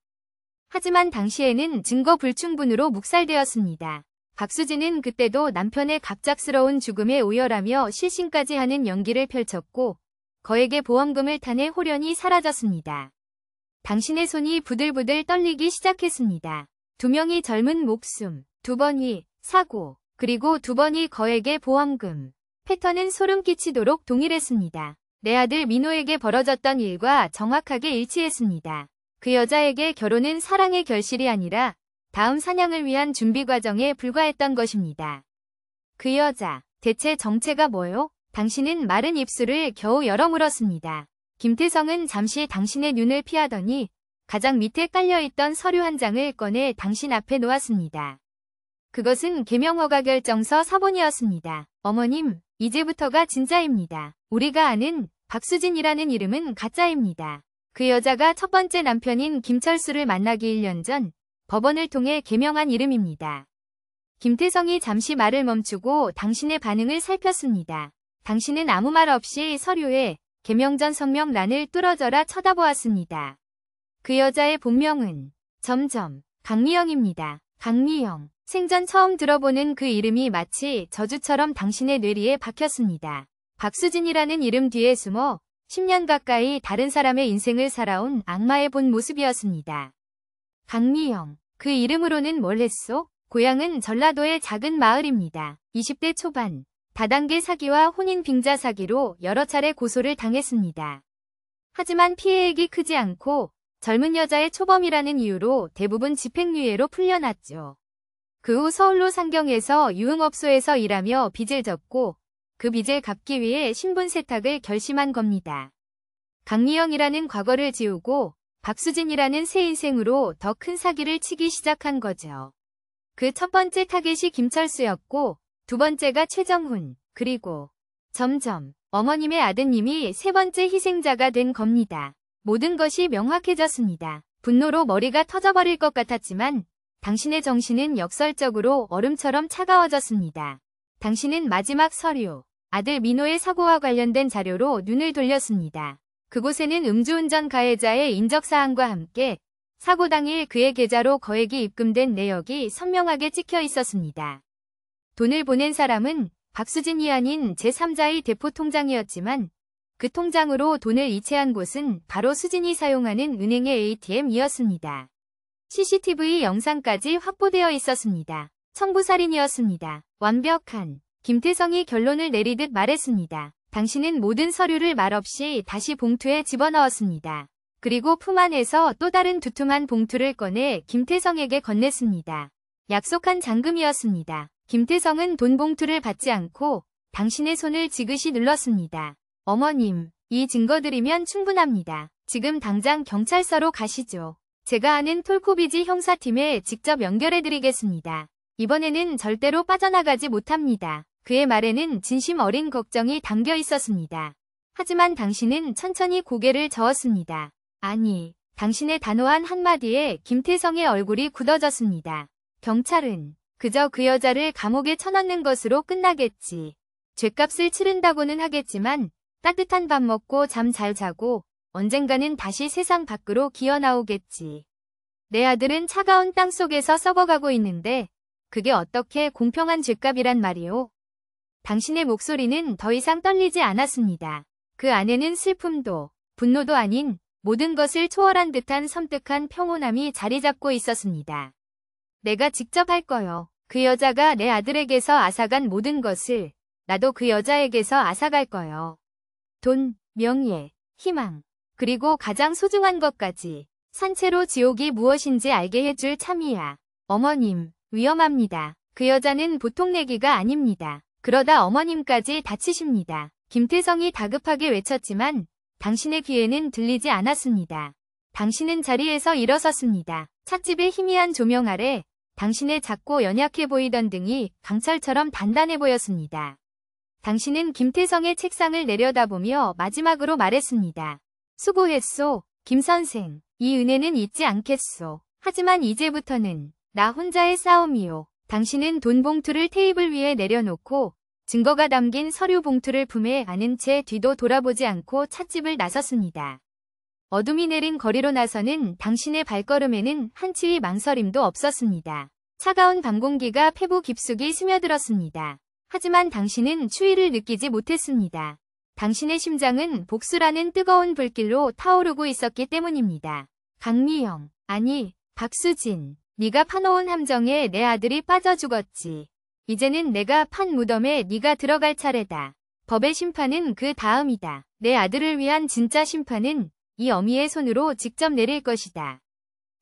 하지만 당시에는 증거 불충분으로 묵살되었습니다. 박수진은 그때도 남편의 갑작스러운 죽음에 오열하며 실신까지 하는 연기를 펼쳤고 거액의 보험금을 타내 홀연히 사라졌습니다. 당신의 손이 부들부들 떨리기 시작했습니다. 2명이 젊은 목숨, 2번이 사고, 그리고 2번이 거액의 보험금. 패턴은 소름 끼치도록 동일했습니다. 내 아들 민호에게 벌어졌던 일과 정확하게 일치했습니다. 그 여자에게 결혼은 사랑의 결실이 아니라 다음 사냥을 위한 준비 과정에 불과했던 것입니다. 그 여자, 대체 정체가 뭐요? 당신은 마른 입술을 겨우 열어 물었습니다. 김태성은 잠시 당신의 눈을 피하더니 가장 밑에 깔려있던 서류 한 장을 꺼내 당신 앞에 놓았습니다. 그것은 계명허가 결정서 사본이었습니다. 어머님, 이제부터가 진짜입니다. 우리가 아는 박수진이라는 이름은 가짜입니다. 그 여자가 첫 번째 남편인 김철수를 만나기 1년 전 법원을 통해 개명한 이름입니다. 김태성이 잠시 말을 멈추고 당신의 반응을 살폈습니다. 당신은 아무 말 없이 서류에 개명 전 성명란을 뚫어져라 쳐다보았습니다. 그 여자의 본명은 강미영입니다. 강미영. 생전 처음 들어보는 그 이름이 마치 저주처럼 당신의 뇌리에 박혔습니다. 박수진이라는 이름 뒤에 숨어 10년 가까이 다른 사람의 인생을 살아온 악마의 본 모습이었습니다. 강미영. 그 이름으로는 뭘 했소? 고향은 전라도의 작은 마을입니다. 20대 초반. 다단계 사기와 혼인 빙자 사기로 여러 차례 고소를 당했습니다. 하지만 피해액이 크지 않고 젊은 여자의 초범이라는 이유로 대부분 집행유예로 풀려났죠. 그 후 서울로 상경해서 유흥업소에서 일하며 빚을 졌고 그 빚을 갚기 위해 신분 세탁을 결심한 겁니다. 강미영이라는 과거를 지우고 박수진이라는 새 인생으로 더 큰 사기를 치기 시작한 거죠. 그 첫 번째 타겟이 김철수였고 두 번째가 최정훈, 그리고 어머님의 아드님이 세 번째 희생자가 된 겁니다. 모든 것이 명확해졌습니다. 분노로 머리가 터져버릴 것 같았지만 당신의 정신은 역설적으로 얼음처럼 차가워졌습니다. 당신은 마지막 서류, 아들 민호의 사고와 관련된 자료로 눈을 돌렸습니다. 그곳에는 음주운전 가해자의 인적사항과 함께 사고 당일 그의 계좌로 거액이 입금된 내역이 선명하게 찍혀 있었습니다. 돈을 보낸 사람은 박수진이 아닌 제3자의 대포통장이었지만 그 통장으로 돈을 이체한 곳은 바로 수진이 사용하는 은행의 ATM이었습니다. CCTV 영상까지 확보되어 있었습니다. 청부살인이었습니다. 완벽한. 김태성이 결론을 내리듯 말했습니다. 당신은 모든 서류를 말없이 다시 봉투에 집어넣었습니다. 그리고 품 안에서 또 다른 두툼한 봉투를 꺼내 김태성에게 건넸습니다. 약속한 잔금이었습니다. 김태성은 돈 봉투를 받지 않고 당신의 손을 지그시 눌렀습니다. 어머님, 이 증거들이면 충분합니다. 지금 당장 경찰서로 가시죠. 제가 아는 톨코비지 형사팀에 직접 연결해드리겠습니다. 이번에는 절대로 빠져나가지 못합니다. 그의 말에는 진심 어린 걱정이 담겨 있었습니다. 하지만 당신은 천천히 고개를 저었습니다. 아니, 당신의 단호한 한마디에 김태성의 얼굴이 굳어졌습니다. 경찰은 그저 그 여자를 감옥에 쳐넣는 것으로 끝나겠지. 죗값을 치른다고는 하겠지만 따뜻한 밥 먹고 잠 잘 자고 언젠가는 다시 세상 밖으로 기어나오겠지. 내 아들은 차가운 땅 속에서 썩어가고 있는데 그게 어떻게 공평한 죗값이란 말이오? 당신의 목소리는 더 이상 떨리지 않았습니다. 그 안에는 슬픔도 분노도 아닌 모든 것을 초월한 듯한 섬뜩한 평온함이 자리 잡고 있었습니다. 내가 직접 할 거요. 그 여자가 내 아들에게서 앗아간 모든 것을 나도 그 여자에게서 앗아갈 거요. 돈, 명예, 희망, 그리고 가장 소중한 것까지. 산채로 지옥이 무엇인지 알게 해줄 참이야. 어머님, 위험합니다. 그 여자는 보통 내기가 아닙니다. 그러다 어머님까지 다치십니다. 김태성이 다급하게 외쳤지만 당신의 귀에는 들리지 않았습니다. 당신은 자리에서 일어섰습니다. 찻집의 희미한 조명 아래 당신의 작고 연약해 보이던 등이 강철처럼 단단해 보였습니다. 당신은 김태성의 책상을 내려다보며 마지막으로 말했습니다. 수고했소, 김 선생. 이 은혜는 잊지 않겠소. 하지만 이제부터는 나 혼자의 싸움이요. 당신은 돈 봉투를 테이블 위에 내려놓고 증거가 담긴 서류 봉투를 품에 안은 채 뒤도 돌아보지 않고 찻집을 나섰습니다. 어둠이 내린 거리로 나서는 당신의 발걸음에는 한치의 망설임도 없었습니다. 차가운 밤 공기가 폐부 깊숙이 스며들었습니다. 하지만 당신은 추위를 느끼지 못했습니다. 당신의 심장은 복수라는 뜨거운 불길로 타오르고 있었기 때문입니다. 강미영, 아니, 박수진, 네가 파놓은 함정에 내 아들이 빠져 죽었지. 이제는 내가 판 무덤에 네가 들어갈 차례다. 법의 심판은 그 다음이다. 내 아들을 위한 진짜 심판은 이 어미의 손으로 직접 내릴 것이다.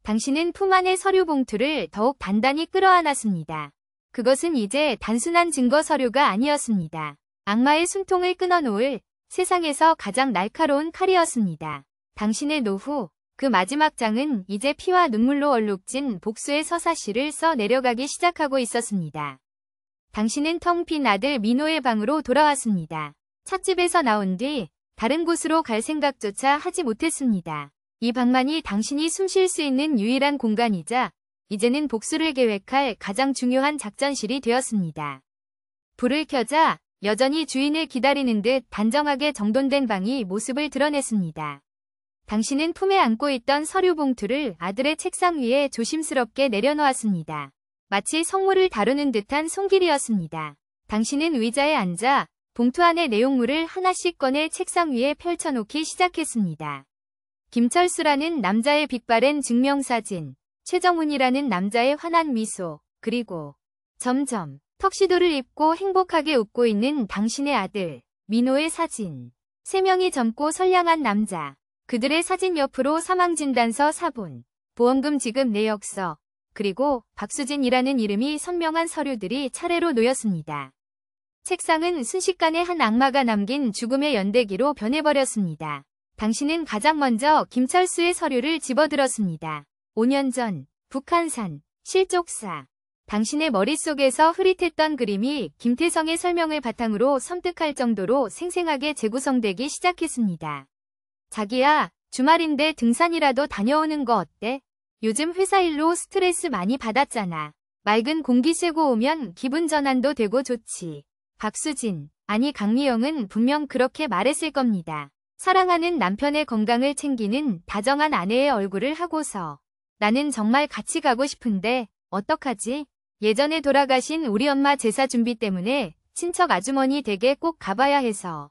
당신은 품 안의 서류 봉투를 더욱 단단히 끌어안았습니다. 그것은 이제 단순한 증거 서류가 아니었습니다. 악마의 숨통을 끊어놓을 세상에서 가장 날카로운 칼이었습니다. 당신의 노후, 그 마지막 장은 이제 피와 눈물로 얼룩진 복수의 서사시를 써 내려가기 시작하고 있었습니다. 당신은 텅 빈 아들 민호의 방으로 돌아왔습니다. 찻집에서 나온 뒤 다른 곳으로 갈 생각조차 하지 못했습니다. 이 방만이 당신이 숨 쉴 수 있는 유일한 공간이자 이제는 복수를 계획할 가장 중요한 작전실이 되었습니다. 불을 켜자 여전히 주인을 기다리는 듯 단정하게 정돈된 방이 모습을 드러냈습니다. 당신은 품에 안고 있던 서류 봉투를 아들의 책상 위에 조심스럽게 내려놓았습니다. 마치 성물을 다루는 듯한 손길이었습니다. 당신은 의자에 앉아 봉투 안의 내용물을 하나씩 꺼내 책상 위에 펼쳐놓기 시작했습니다. 김철수라는 남자의 빅바랜 증명사진, 최정훈이라는 남자의 환한 미소, 그리고 점점 턱시도를 입고 행복하게 웃고 있는 당신의 아들, 민호의 사진. 3명이 젊고 선량한 남자. 그들의 사진 옆으로 사망진단서 사본, 보험금 지급 내역서, 그리고 박수진이라는 이름이 선명한 서류들이 차례로 놓였습니다. 책상은 순식간에 한 악마가 남긴 죽음의 연대기로 변해버렸습니다. 당신은 가장 먼저 김철수의 서류를 집어들었습니다. 5년 전, 북한산, 실족사. 당신의 머릿속에서 흐릿했던 그림이 김태성의 설명을 바탕으로 섬뜩할 정도로 생생하게 재구성되기 시작했습니다. 자기야, 주말인데 등산이라도 다녀오는 거 어때? 요즘 회사 일로 스트레스 많이 받았잖아. 맑은 공기 쐬고 오면 기분 전환도 되고 좋지. 박수진, 아니 강미영은 분명 그렇게 말했을 겁니다. 사랑하는 남편의 건강을 챙기는 다정한 아내의 얼굴을 하고서 나는 정말 같이 가고 싶은데 어떡하지? 예전에 돌아가신 우리 엄마 제사 준비 때문에 친척 아주머니 댁에 꼭 가봐야 해서.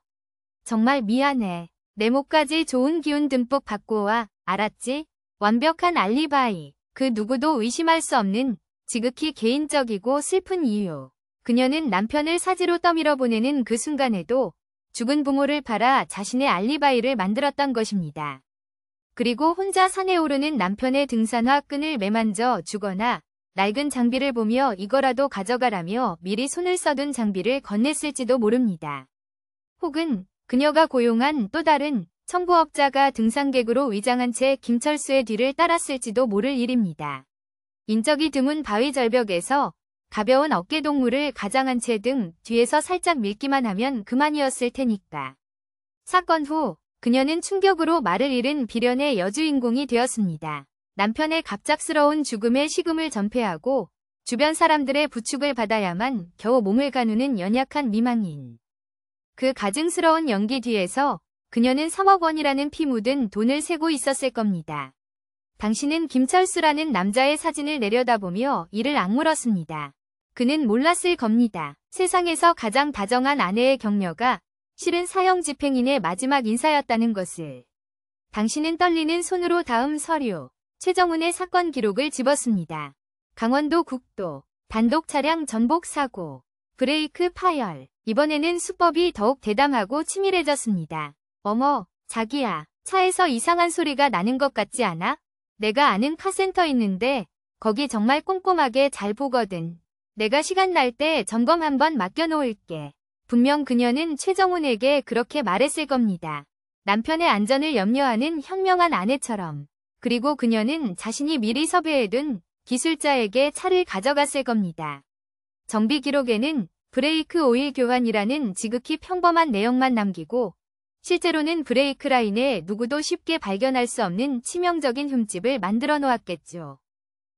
정말 미안해. 내 목까지 좋은 기운 듬뿍 받고 와. 알았지? 완벽한 알리바이. 그 누구도 의심할 수 없는 지극히 개인적이고 슬픈 이유. 그녀는 남편을 사지로 떠밀어 보내는 그 순간에도 죽은 부모를 팔아 자신의 알리바이를 만들었던 것입니다. 그리고 혼자 산에 오르는 남편의 등산화 끈을 매만져 주거나 낡은 장비를 보며 이거라도 가져가라며 미리 손을 써둔 장비를 건넸을지도 모릅니다. 혹은 그녀가 고용한 또 다른 청부업자가 등산객으로 위장한 채 김철수의 뒤를 따랐을지도 모를 일입니다. 인적이 드문 바위 절벽에서 가벼운 어깨동무를 가장한 채 등 뒤에서 살짝 밀기만 하면 그만이었을 테니까. 사건 후 그녀는 충격으로 말을 잃은 비련의 여주인공이 되었습니다. 남편의 갑작스러운 죽음에 식음을 전폐하고 주변 사람들의 부축을 받아야만 겨우 몸을 가누는 연약한 미망인. 그 가증스러운 연기 뒤에서 그녀는 3억 원이라는 피 묻은 돈을 세고 있었을 겁니다. 당신은 김철수라는 남자의 사진을 내려다보며 이를 악물었습니다. 그는 몰랐을 겁니다. 세상에서 가장 다정한 아내의 격려가 실은 사형 집행인의 마지막 인사였다는 것을. 당신은 떨리는 손으로 다음 서류, 최정훈의 사건 기록을 집었습니다. 강원도 국도, 단독 차량 전복 사고, 브레이크 파열. 이번에는 수법이 더욱 대담하고 치밀해졌습니다. 어머, 자기야, 차에서 이상한 소리가 나는 것 같지 않아? 내가 아는 카센터 있는데 거기 정말 꼼꼼하게 잘 보거든. 내가 시간 날 때 점검 한번 맡겨놓을게. 분명 그녀는 최정훈에게 그렇게 말했을 겁니다. 남편의 안전을 염려하는 현명한 아내처럼. 그리고 그녀는 자신이 미리 섭외해둔 기술자에게 차를 가져갔을 겁니다. 정비 기록에는 브레이크 오일 교환이라는 지극히 평범한 내용만 남기고 실제로는 브레이크 라인에 누구도 쉽게 발견할 수 없는 치명적인 흠집을 만들어 놓았겠죠.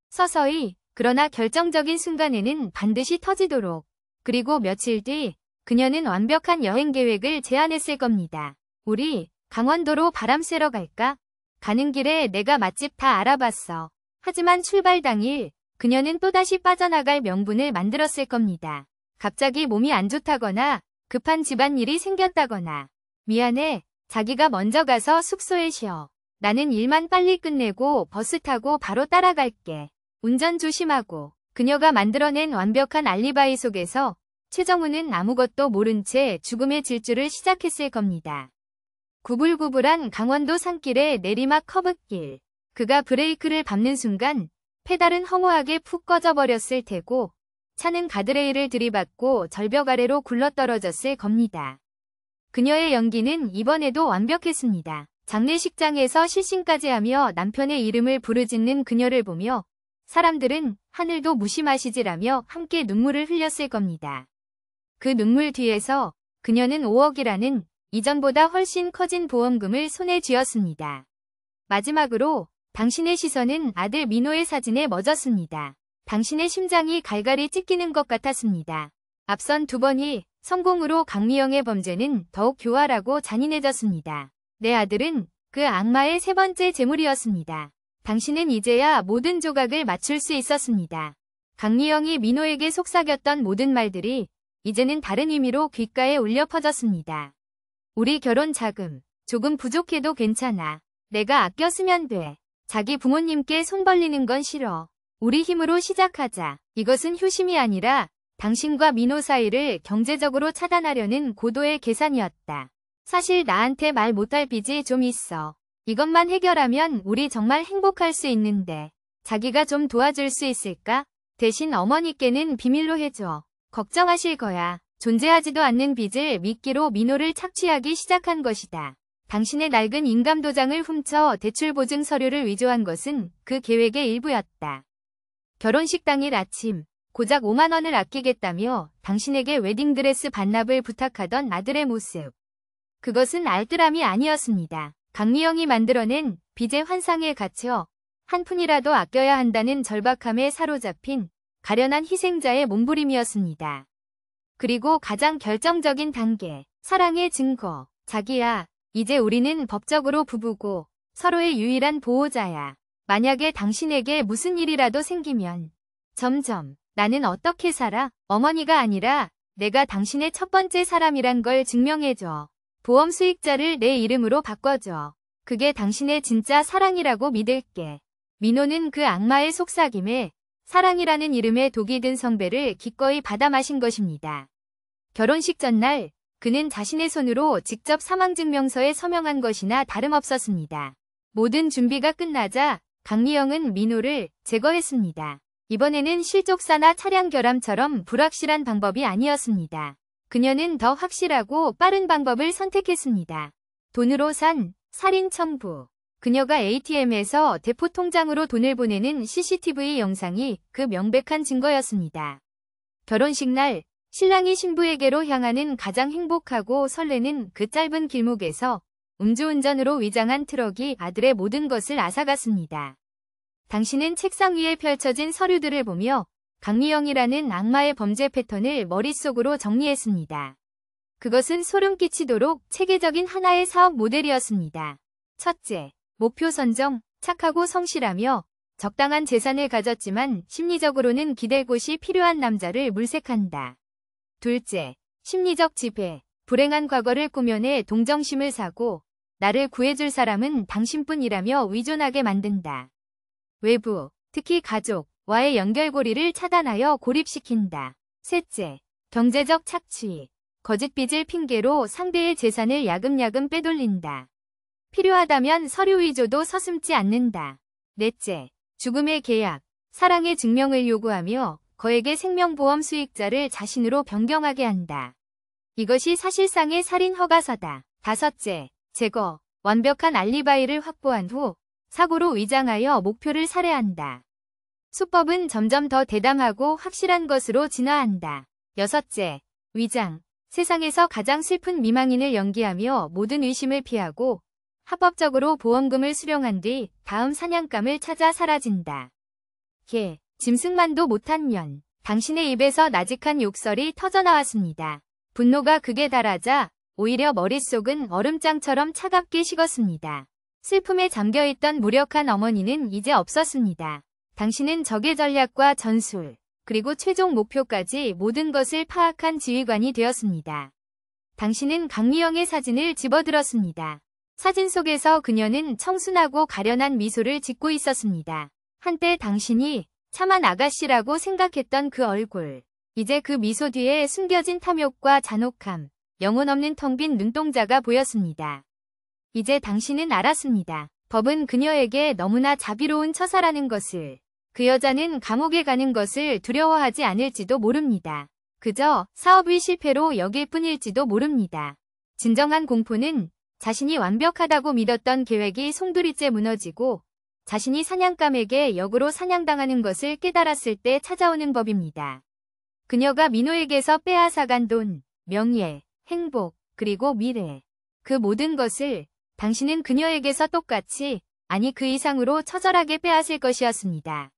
서서히 그러나 결정적인 순간에는 반드시 터지도록. 그리고 며칠 뒤 그녀는 완벽한 여행 계획을 제안했을 겁니다. 우리 강원도로 바람 쐬러 갈까? 가는 길에 내가 맛집 다 알아봤어. 하지만 출발 당일 그녀는 또다시 빠져나갈 명분을 만들었을 겁니다. 갑자기 몸이 안 좋다거나 급한 집안일이 생겼다거나. 미안해, 자기가 먼저 가서 숙소에 쉬어. 나는 일만 빨리 끝내고 버스 타고 바로 따라갈게. 운전 조심하고. 그녀가 만들어낸 완벽한 알리바이 속에서 최정훈은 아무것도 모른 채 죽음의 질주를 시작했을 겁니다. 구불구불한 강원도 산길의 내리막 커브길. 그가 브레이크를 밟는 순간 페달은 허무하게 푹 꺼져버렸을 테고 차는 가드레일을 들이받고 절벽 아래로 굴러떨어졌을 겁니다. 그녀의 연기는 이번에도 완벽했습니다. 장례식장에서 실신까지 하며 남편의 이름을 부르짖는 그녀를 보며 사람들은 하늘도 무심하시지라며 함께 눈물을 흘렸을 겁니다. 그 눈물 뒤에서 그녀는 5억이라는 이전보다 훨씬 커진 보험금을 손에 쥐었습니다. 마지막으로 당신의 시선은 아들 민호의 사진에 멎었습니다. 당신의 심장이 갈갈이 찢기는 것 같았습니다. 앞선 2번이 성공으로 강미영의 범죄는 더욱 교활하고 잔인해졌습니다. 내 아들은 그 악마의 3번째 재물이었습니다. 당신은 이제야 모든 조각을 맞출 수 있었습니다. 강미영이 민호에게 속삭였던 모든 말들이 이제는 다른 의미로 귓가에 울려 퍼졌습니다. 우리 결혼 자금 조금 부족해도 괜찮아. 내가 아껴 쓰면 돼. 자기 부모님께 손 벌리는 건 싫어. 우리 힘으로 시작하자. 이것은 효심이 아니라 당신과 민호 사이를 경제적으로 차단하려는 고도의 계산이었다. 사실 나한테 말 못할 빚이 좀 있어. 이것만 해결하면 우리 정말 행복할 수 있는데 자기가 좀 도와줄 수 있을까? 대신 어머니께는 비밀로 해줘. 걱정하실 거야. 존재하지도 않는 빚을 미끼로 민호를 착취하기 시작한 것이다. 당신의 낡은 인감도장을 훔쳐 대출보증 서류를 위조한 것은 그 계획의 일부였다. 결혼식 당일 아침 고작 5만 원을 아끼겠다며 당신에게 웨딩드레스 반납을 부탁하던 아들의 모습. 그것은 알뜰함이 아니었습니다. 강미영이 만들어낸 빚의 환상에 갇혀 한 푼이라도 아껴야 한다는 절박함에 사로잡힌 가련한 희생자의 몸부림이었습니다. 그리고 가장 결정적인 단계, 사랑의 증거. 자기야, 이제 우리는 법적으로 부부고 서로의 유일한 보호자야. 만약에 당신에게 무슨 일이라도 생기면 나는 어떻게 살아? 어머니가 아니라 내가 당신의 첫 번째 사람이란 걸 증명해줘. 보험 수익자를 내 이름으로 바꿔줘. 그게 당신의 진짜 사랑이라고 믿을게. 민호는 그 악마의 속삭임에 사랑이라는 이름에 독이 든 성배를 기꺼이 받아 마신 것입니다. 결혼식 전날 그는 자신의 손으로 직접 사망증명서에 서명한 것이나 다름없었습니다. 모든 준비가 끝나자 강미영은 민호를 제거했습니다. 이번에는 실족사나 차량 결함처럼 불확실한 방법이 아니었습니다. 그녀는 더 확실하고 빠른 방법을 선택했습니다. 돈으로 산 살인 청부. 그녀가 ATM에서 대포 통장으로 돈을 보내는 CCTV 영상이 그 명백한 증거였습니다. 결혼식 날 신랑이 신부에게로 향하는 가장 행복하고 설레는 그 짧은 길목에서 음주운전으로 위장한 트럭이 아들의 모든 것을 앗아갔습니다. 당신은 책상 위에 펼쳐진 서류들을 보며 강미영이라는 악마의 범죄 패턴을 머릿속으로 정리했습니다. 그것은 소름 끼치도록 체계적인 하나의 사업 모델이었습니다. 첫째, 목표 선정, 착하고 성실하며 적당한 재산을 가졌지만 심리적으로는 기댈 곳이 필요한 남자를 물색한다. 둘째, 심리적 지배, 불행한 과거를 꾸며내 동정심을 사고 나를 구해줄 사람은 당신뿐이라며 위존하게 만든다. 외부, 특히 가족과의 연결고리를 차단하여 고립시킨다. 셋째, 경제적 착취, 거짓 빚을 핑계로 상대의 재산을 야금야금 빼돌린다. 필요하다면 서류 위조도 서슴지 않는다. 넷째, 죽음의 계약, 사랑의 증명을 요구하며 거액의 생명보험 수익자를 자신으로 변경하게 한다. 이것이 사실상의 살인 허가서다. 다섯째, 제거, 완벽한 알리바이를 확보한 후 사고로 위장하여 목표를 살해한다. 수법은 점점 더 대담하고 확실한 것으로 진화한다. 여섯째, 위장, 세상에서 가장 슬픈 미망인을 연기하며 모든 의심을 피하고 합법적으로 보험금을 수령한 뒤 다음 사냥감을 찾아 사라진다. 짐승만도 못한 년. 당신의 입에서 나직한 욕설이 터져나왔습니다. 분노가 극에 달하자 오히려 머릿속은 얼음장처럼 차갑게 식었습니다. 슬픔에 잠겨있던 무력한 어머니는 이제 없었습니다. 당신은 적의 전략과 전술, 그리고 최종 목표까지 모든 것을 파악한 지휘관이 되었습니다. 당신은 강미영의 사진을 집어들었습니다. 사진 속에서 그녀는 청순하고 가련한 미소를 짓고 있었습니다. 한때 당신이 참한 아가씨라고 생각했던 그 얼굴. 이제 그 미소 뒤에 숨겨진 탐욕과 잔혹함, 영혼 없는 텅 빈 눈동자가 보였습니다. 이제 당신은 알았습니다. 법은 그녀에게 너무나 자비로운 처사라는 것을. 그 여자는 감옥에 가는 것을 두려워하지 않을지도 모릅니다. 그저 사업의 실패로 여길 뿐일지도 모릅니다. 진정한 공포는 자신이 완벽하다고 믿었던 계획이 송두리째 무너지고 자신이 사냥감에게 역으로 사냥당하는 것을 깨달았을 때 찾아오는 법입니다. 그녀가 민호에게서 빼앗아간 돈, 명예, 행복, 그리고 미래. 그 모든 것을 당신은 그녀에게서 똑같이, 아니 그 이상으로 처절하게 빼앗을 것이었습니다.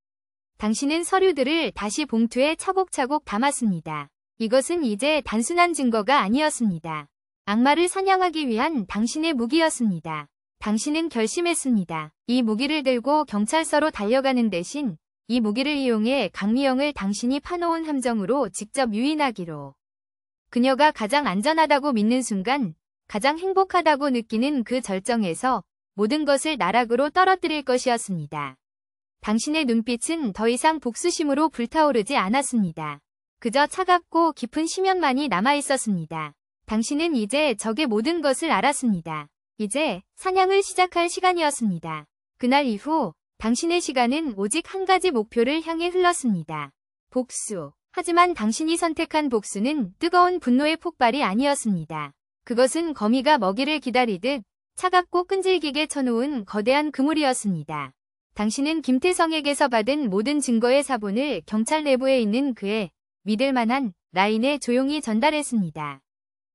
당신은 서류들을 다시 봉투에 차곡차곡 담았습니다. 이것은 이제 단순한 증거가 아니었습니다. 악마를 사냥하기 위한 당신의 무기였습니다. 당신은 결심했습니다. 이 무기를 들고 경찰서로 달려가는 대신 이 무기를 이용해 강미영을 당신이 파놓은 함정으로 직접 유인하기로. 그녀가 가장 안전하다고 믿는 순간, 가장 행복하다고 느끼는 그 절정에서 모든 것을 나락으로 떨어뜨릴 것이었습니다. 당신의 눈빛은 더 이상 복수심으로 불타오르지 않았습니다. 그저 차갑고 깊은 심연만이 남아있었습니다. 당신은 이제 적의 모든 것을 알았습니다. 이제 사냥을 시작할 시간이었습니다. 그날 이후 당신의 시간은 오직 한 가지 목표를 향해 흘렀습니다. 복수. 하지만 당신이 선택한 복수는 뜨거운 분노의 폭발이 아니었습니다. 그것은 거미가 먹이를 기다리듯 차갑고 끈질기게 쳐놓은 거대한 그물이었습니다. 당신은 김태성에게서 받은 모든 증거의 사본을 경찰 내부에 있는 그의 믿을만한 라인에 조용히 전달했습니다.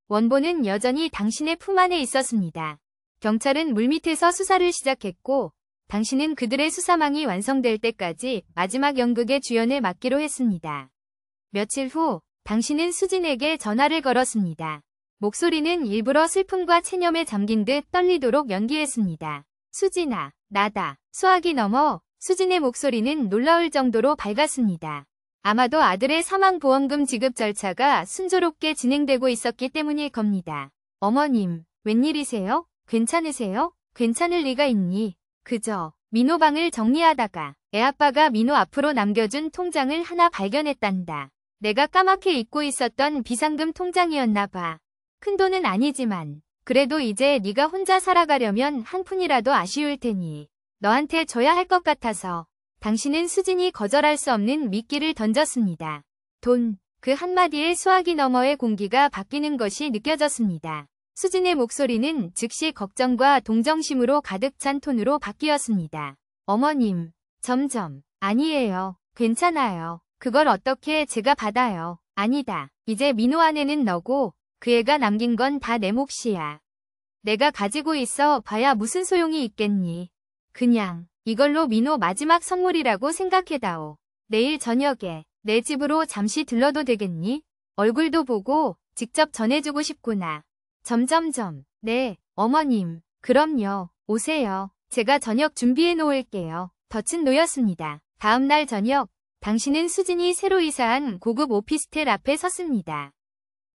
원본은 여전히 당신의 품 안에 있었습니다. 경찰은 물밑에서 수사를 시작했고 당신은 그들의 수사망이 완성될 때까지 마지막 연극의 주연을 맡기로 했습니다. 며칠 후 당신은 수진에게 전화를 걸었습니다. 목소리는 일부러 슬픔과 체념에 잠긴 듯 떨리도록 연기했습니다. 수진아, 나다. 수학이 넘어 수진의 목소리는 놀라울 정도로 밝았습니다. 아마도 아들의 사망보험금 지급 절차가 순조롭게 진행되고 있었기 때문일 겁니다. 어머님, 웬일이세요? 괜찮으세요? 괜찮을 리가 있니? 그저 민호 방을 정리하다가 애아빠가 민호 앞으로 남겨준 통장을 하나 발견했단다. 내가 까맣게 잊고 있었던 비상금 통장이었나 봐. 큰돈은 아니지만 그래도 이제 네가 혼자 살아가려면 한 푼이라도 아쉬울 테니 너한테 줘야 할 것 같아서. 당신은 수진이 거절할 수 없는 미끼를 던졌습니다. 돈, 그 한마디에 수화기 너머의 공기가 바뀌는 것이 느껴졌습니다. 수진의 목소리는 즉시 걱정과 동정심으로 가득 찬 톤으로 바뀌었습니다. 어머님, 점점, 아니에요. 괜찮아요. 그걸 어떻게 제가 받아요. 아니다. 이제 민호 아내는 너고 그 애가 남긴 건 다 내 몫이야. 내가 가지고 있어 봐야 무슨 소용이 있겠니. 그냥 이걸로 민호 마지막 선물이라고 생각해다오. 내일 저녁에 내 집으로 잠시 들러도 되겠니? 얼굴도 보고 직접 전해주고 싶구나. 점점점. 네, 어머님. 그럼요. 오세요. 제가 저녁 준비해 놓을게요. 덫은 놓였습니다. 다음 날 저녁, 당신은 수진이 새로 이사한 고급 오피스텔 앞에 섰습니다.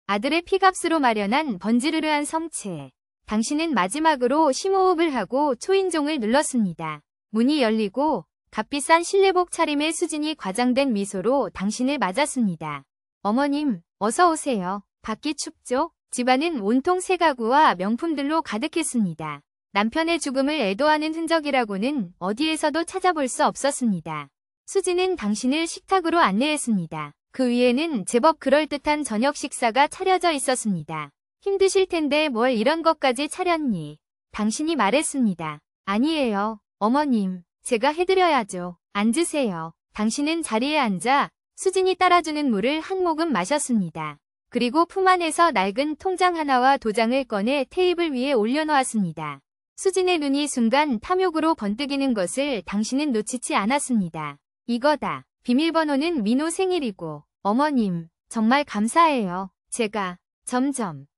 아들의 피값으로 마련한 번지르르한 성체. 당신은 마지막으로 심호흡을 하고 초인종을 눌렀습니다. 문이 열리고 값비싼 실내복 차림의 수진이 과장된 미소로 당신을 맞았습니다. 어머님, 어서 오세요. 밖이 춥죠? 집안은 온통 새 가구와 명품들로 가득했습니다. 남편의 죽음을 애도하는 흔적이라고는 어디에서도 찾아볼 수 없었습니다. 수진은 당신을 식탁으로 안내했습니다. 그 위에는 제법 그럴듯한 저녁 식사가 차려져 있었습니다. 힘드실 텐데 뭘 이런 것까지 차렸니? 당신이 말했습니다. 아니에요. 어머님, 제가 해드려야죠. 앉으세요. 당신은 자리에 앉아 수진이 따라주는 물을 한 모금 마셨습니다. 그리고 품 안에서 낡은 통장 하나와 도장을 꺼내 테이블 위에 올려놓았습니다. 수진의 눈이 순간 탐욕으로 번뜩이는 것을 당신은 놓치지 않았습니다. 이거다. 비밀번호는 민호 생일이고. 어머님, 정말 감사해요.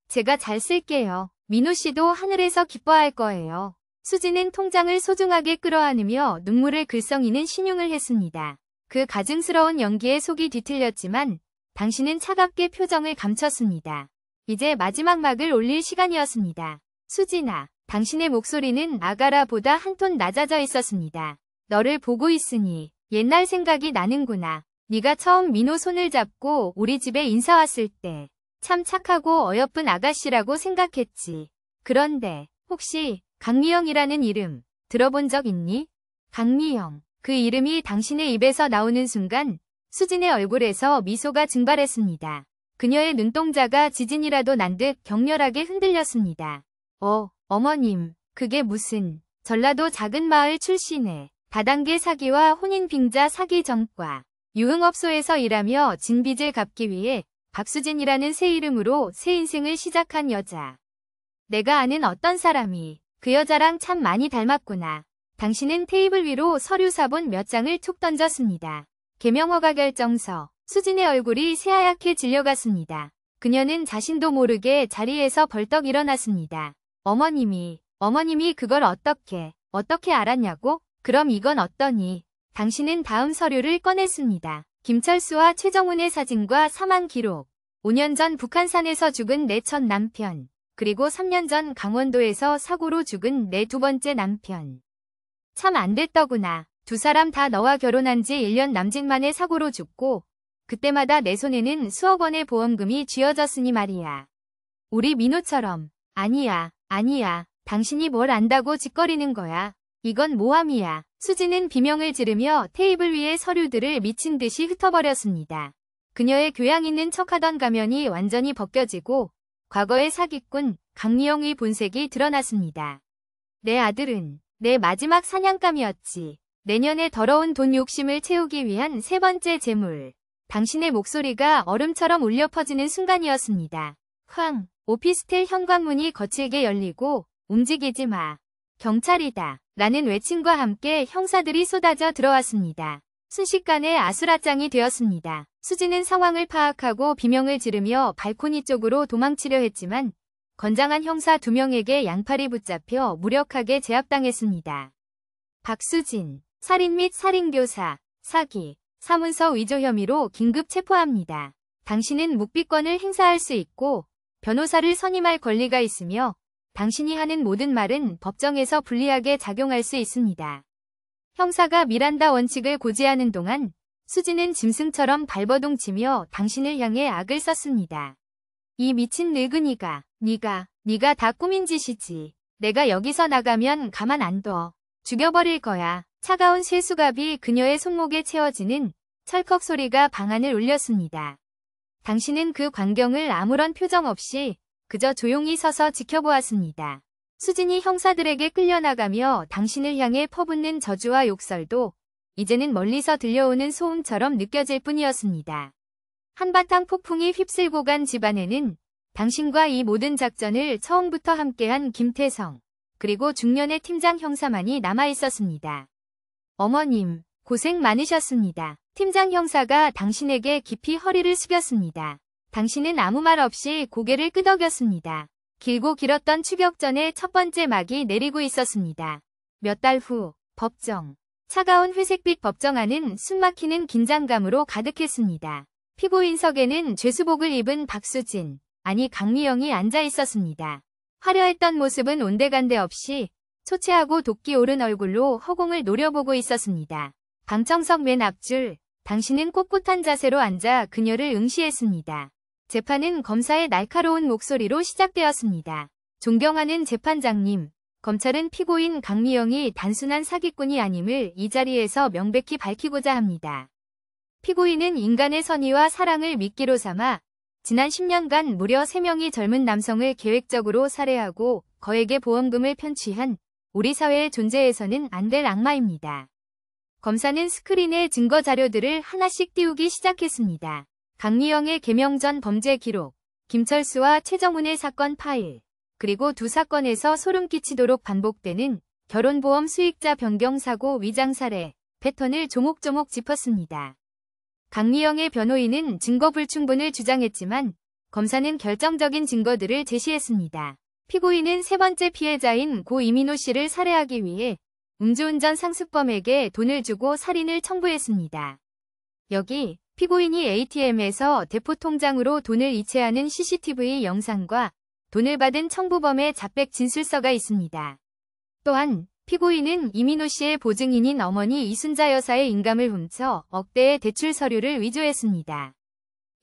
제가 잘 쓸게요. 민호 씨도 하늘에서 기뻐할 거예요. 수지는 통장을 소중하게 끌어안으며 눈물을 글썽이는 신용을 했습니다. 그 가증스러운 연기에 속이 뒤틀렸지만 당신은 차갑게 표정을 감췄습니다. 이제 마지막 막을 올릴 시간이었습니다. 수진아, 당신의 목소리는 아가라보다 한 톤 낮아져 있었습니다. 너를 보고 있으니 옛날 생각이 나는구나. 네가 처음 민호 손을 잡고 우리 집에 인사 왔을 때 참 착하고 어여쁜 아가씨라고 생각했지. 그런데 혹시 강미영이라는 이름 들어본 적 있니? 강미영. 그 이름이 당신의 입에서 나오는 순간 수진의 얼굴에서 미소가 증발했습니다. 그녀의 눈동자가 지진이라도 난 듯 격렬하게 흔들렸습니다. 어머님, 그게 무슨 전라도 작은 마을 출신의 다단계 사기와 혼인빙자 사기 전과 유흥업소에서 일하며 진 빚을 갚기 위해 박수진이라는 새 이름으로 새 인생을 시작한 여자. 내가 아는 어떤 사람이 그 여자랑 참 많이 닮았구나. 당신은 테이블 위로 서류 사본 몇 장을 툭 던졌습니다. 개명허가 결정서. 수진의 얼굴이 새하얗게 질려갔습니다. 그녀는 자신도 모르게 자리에서 벌떡 일어났습니다. 어머님이 그걸 어떻게 알았냐고? 그럼 이건 어떠니? 당신은 다음 서류를 꺼냈습니다. 김철수와 최정훈의 사진과 사망 기록. 5년 전 북한산에서 죽은 내 첫 남편. 그리고 3년 전 강원도에서 사고로 죽은 내 두 번째 남편. 참 안 됐더구나. 두 사람 다 너와 결혼한 지 1년 남짓 만에 사고로 죽고 그때마다 내 손에는 수억 원의 보험금이 쥐어졌으니 말이야. 우리 민호처럼. 아니야. 당신이 뭘 안다고 짓거리는 거야. 이건 모함이야. 수진은 비명을 지르며 테이블 위의 서류들을 미친 듯이 흩어버렸습니다. 그녀의 교양 있는 척하던 가면이 완전히 벗겨지고 과거의 사기꾼 강미영의 본색이 드러났습니다. 내 아들은 내 마지막 사냥감이었지. 내년에 더러운 돈 욕심을 채우기 위한 세 번째 재물. 당신의 목소리가 얼음처럼 울려 퍼지는 순간이었습니다. 쾅! 오피스텔 현관문이 거칠게 열리고 움직이지 마. 경찰이다. 라는 외침과 함께 형사들이 쏟아져 들어왔습니다. 순식간에 아수라장이 되었습니다. 수진은 상황을 파악하고 비명을 지르며 발코니 쪽으로 도망치려 했지만 건장한 형사 2명에게 양팔이 붙잡혀 무력하게 제압당했습니다. 박수진, 살인 및 살인교사, 사기, 사문서 위조 혐의로 긴급 체포합니다. 당신은 묵비권을 행사할 수 있고 변호사를 선임할 권리가 있으며 당신이 하는 모든 말은 법정에서 불리하게 작용할 수 있습니다. 형사가 미란다 원칙을 고지하는 동안 수진은 짐승처럼 발버둥치며 당신을 향해 악을 썼습니다. 이 미친 늙은이가 네가 다 꾸민 짓이지. 내가 여기서 나가면 가만 안 둬. 죽여버릴 거야. 차가운 쇠수갑이 그녀의 손목에 채워지는 철컥 소리가 방안을 울렸습니다. 당신은 그 광경을 아무런 표정 없이 그저 조용히 서서 지켜보았습니다. 수진이 형사들에게 끌려나가며 당신을 향해 퍼붓는 저주와 욕설도 이제는 멀리서 들려오는 소음처럼 느껴질 뿐이었습니다. 한바탕 폭풍이 휩쓸고 간 집안에는 당신과 이 모든 작전을 처음부터 함께한 김태성, 그리고 중년의 팀장 형사만이 남아있었습니다. 어머님, 고생 많으셨습니다. 팀장 형사가 당신에게 깊이 허리를 숙였습니다. 당신은 아무 말 없이 고개를 끄덕였습니다. 길고 길었던 추격전의 첫 번째 막이 내리고 있었습니다. 몇 달 후, 법정. 차가운 회색빛 법정안은 숨막히는 긴장감으로 가득했습니다. 피고인석에는 죄수복을 입은 박수진, 아니 강미영이 앉아 있었습니다. 화려했던 모습은 온데간데 없이 초췌하고 도끼 오른 얼굴로 허공을 노려보고 있었습니다. 방청석 맨 앞줄, 당신은 꼿꼿한 자세로 앉아 그녀를 응시했습니다. 재판은 검사의 날카로운 목소리로 시작되었습니다. 존경하는 재판장님, 검찰은 피고인 강미영이 단순한 사기꾼이 아님을 이 자리에서 명백히 밝히고자 합니다. 피고인은 인간의 선의와 사랑을 미끼로 삼아 지난 10년간 무려 3명의 젊은 남성을 계획적으로 살해하고 거액의 보험금을 편취한 우리 사회의 존재해서는 안 될 악마입니다. 검사는 스크린에 증거 자료들을 하나씩 띄우기 시작했습니다. 강미영의 개명 전 범죄 기록, 김철수와 최정훈의 사건 파일, 그리고 두 사건에서 소름 끼치도록 반복되는 결혼보험 수익자 변경 사고 위장 살해 패턴을 조목조목 짚었습니다. 강미영의 변호인은 증거 불충분을 주장했지만 검사는 결정적인 증거들을 제시했습니다. 피고인은 세 번째 피해자인 고 이민호 씨를 살해하기 위해 음주운전 상습범에게 돈을 주고 살인을 청부했습니다. 여기 피고인이 ATM에서 대포통장으로 돈을 이체하는 CCTV 영상과 돈을 받은 청부범의 자백 진술서가 있습니다. 또한 피고인은 이민호 씨의 보증인인 어머니 이순자 여사의 인감을 훔쳐 억대의 대출 서류를 위조했습니다.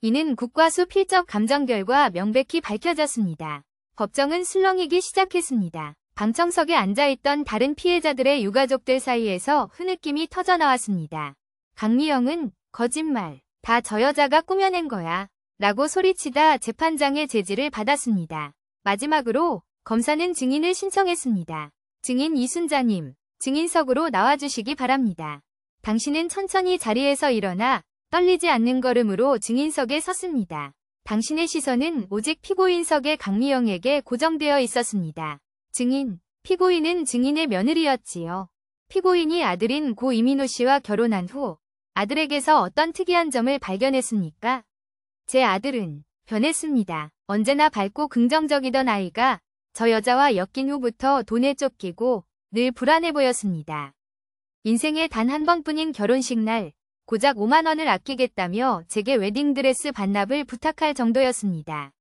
이는 국과수 필적 감정 결과 명백히 밝혀졌습니다. 법정은 술렁이기 시작했습니다. 방청석에 앉아있던 다른 피해자들의 유가족들 사이에서 흐느낌이 터져나왔습니다. 강미영은 거짓말, 다 저 여자가 꾸며낸 거야 라고 소리치다 재판장의 제지를 받았습니다. 마지막으로 검사는 증인을 신청했습니다. 증인 이순자님, 증인석으로 나와주시기 바랍니다. 당신은 천천히 자리에서 일어나 떨리지 않는 걸음으로 증인석에 섰습니다. 당신의 시선은 오직 피고인석의 강미영에게 고정되어 있었습니다. 증인, 피고인은 증인의 며느리였지요. 피고인이 아들인 고 이민호 씨와 결혼한 후 아들에게서 어떤 특이한 점을 발견했습니까? 제 아들은 변했습니다. 언제나 밝고 긍정적이던 아이가 저 여자와 엮인 후부터 돈에 쫓기고 늘 불안해 보였습니다. 인생에 단 한 번뿐인 결혼식 날 고작 5만 원을 아끼겠다며 제게 웨딩드레스 반납을 부탁할 정도였습니다.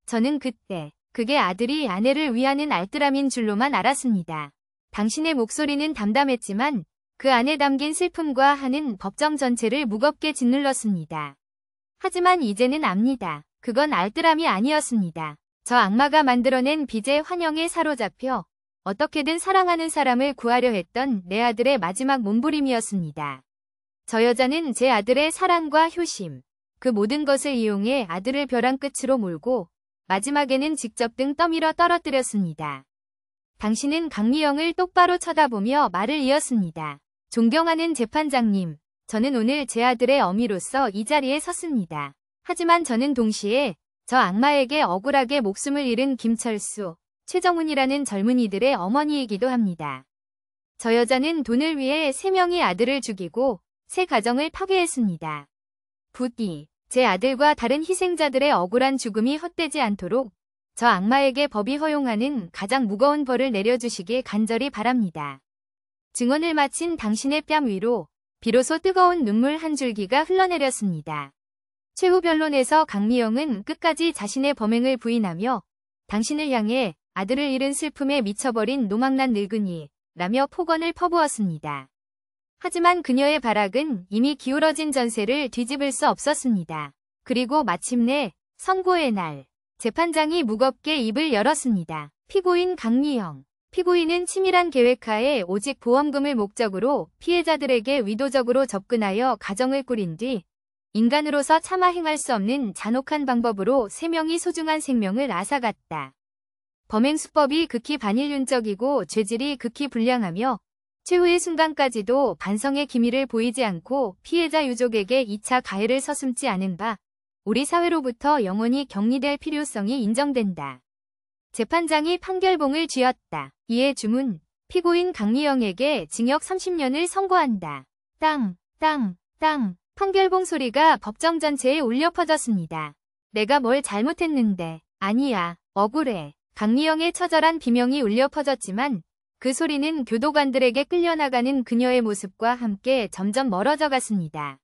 저는 그때 그게 아들이 아내를 위하는 알뜰함인 줄로만 알았습니다. 당신의 목소리는 담담했지만 그 안에 담긴 슬픔과 한은 법정 전체를 무겁게 짓눌렀습니다. 하지만 이제는 압니다. 그건 알뜰함이 아니었습니다. 저 악마가 만들어낸 빚의 환영에 사로잡혀 어떻게든 사랑하는 사람을 구하려 했던 내 아들의 마지막 몸부림이었습니다. 저 여자는 제 아들의 사랑과 효심, 그 모든 것을 이용해 아들을 벼랑 끝으로 몰고 마지막에는 직접 등 떠밀어 떨어뜨렸습니다. 당신은 강미영을 똑바로 쳐다보며 말을 이었습니다. 존경하는 재판장님, 저는 오늘 제 아들의 어미로서 이 자리에 섰습니다. 하지만 저는 동시에 저 악마에게 억울하게 목숨을 잃은 김철수, 최정훈이라는 젊은이들의 어머니이기도 합니다. 저 여자는 돈을 위해 3명의 아들을 죽이고 새 가정을 파괴했습니다. 부디 제 아들과 다른 희생자들의 억울한 죽음이 헛되지 않도록 저 악마에게 법이 허용하는 가장 무거운 벌을 내려주시길 간절히 바랍니다. 증언을 마친 당신의 뺨 위로 비로소 뜨거운 눈물 한 줄기가 흘러내렸습니다. 최후 변론에서 강미영은 끝까지 자신의 범행을 부인하며 당신을 향해 아들을 잃은 슬픔에 미쳐버린 노망난 늙은이라며 폭언을 퍼부었습니다. 하지만 그녀의 발악은 이미 기울어진 전세를 뒤집을 수 없었습니다. 그리고 마침내 선고의 날, 재판장이 무겁게 입을 열었습니다. 피고인 강미영. 피고인은 치밀한 계획하에 오직 보험금을 목적으로 피해자들에게 위도적으로 접근하여 가정을 꾸린 뒤 인간으로서 차마 행할 수 없는 잔혹한 방법으로 3명이 소중한 생명을 앗아갔다. 범행 수법이 극히 반인륜적이고 죄질이 극히 불량하며 최후의 순간까지도 반성의 기미를 보이지 않고 피해자 유족에게 2차 가해를 서슴지 않은 바 우리 사회로부터 영원히 격리될 필요성이 인정된다. 재판장이 판결봉을 쥐었다. 이에 주문, 피고인 강미영에게 징역 30년을 선고한다. 땅, 땅, 땅. 판결봉 소리가 법정 전체에 울려 퍼졌습니다. 내가 뭘 잘못했는데. 아니야, 억울해. 강미영의 처절한 비명이 울려 퍼졌지만 그 소리는 교도관들에게 끌려나가는 그녀의 모습과 함께 점점 멀어져 갔습니다.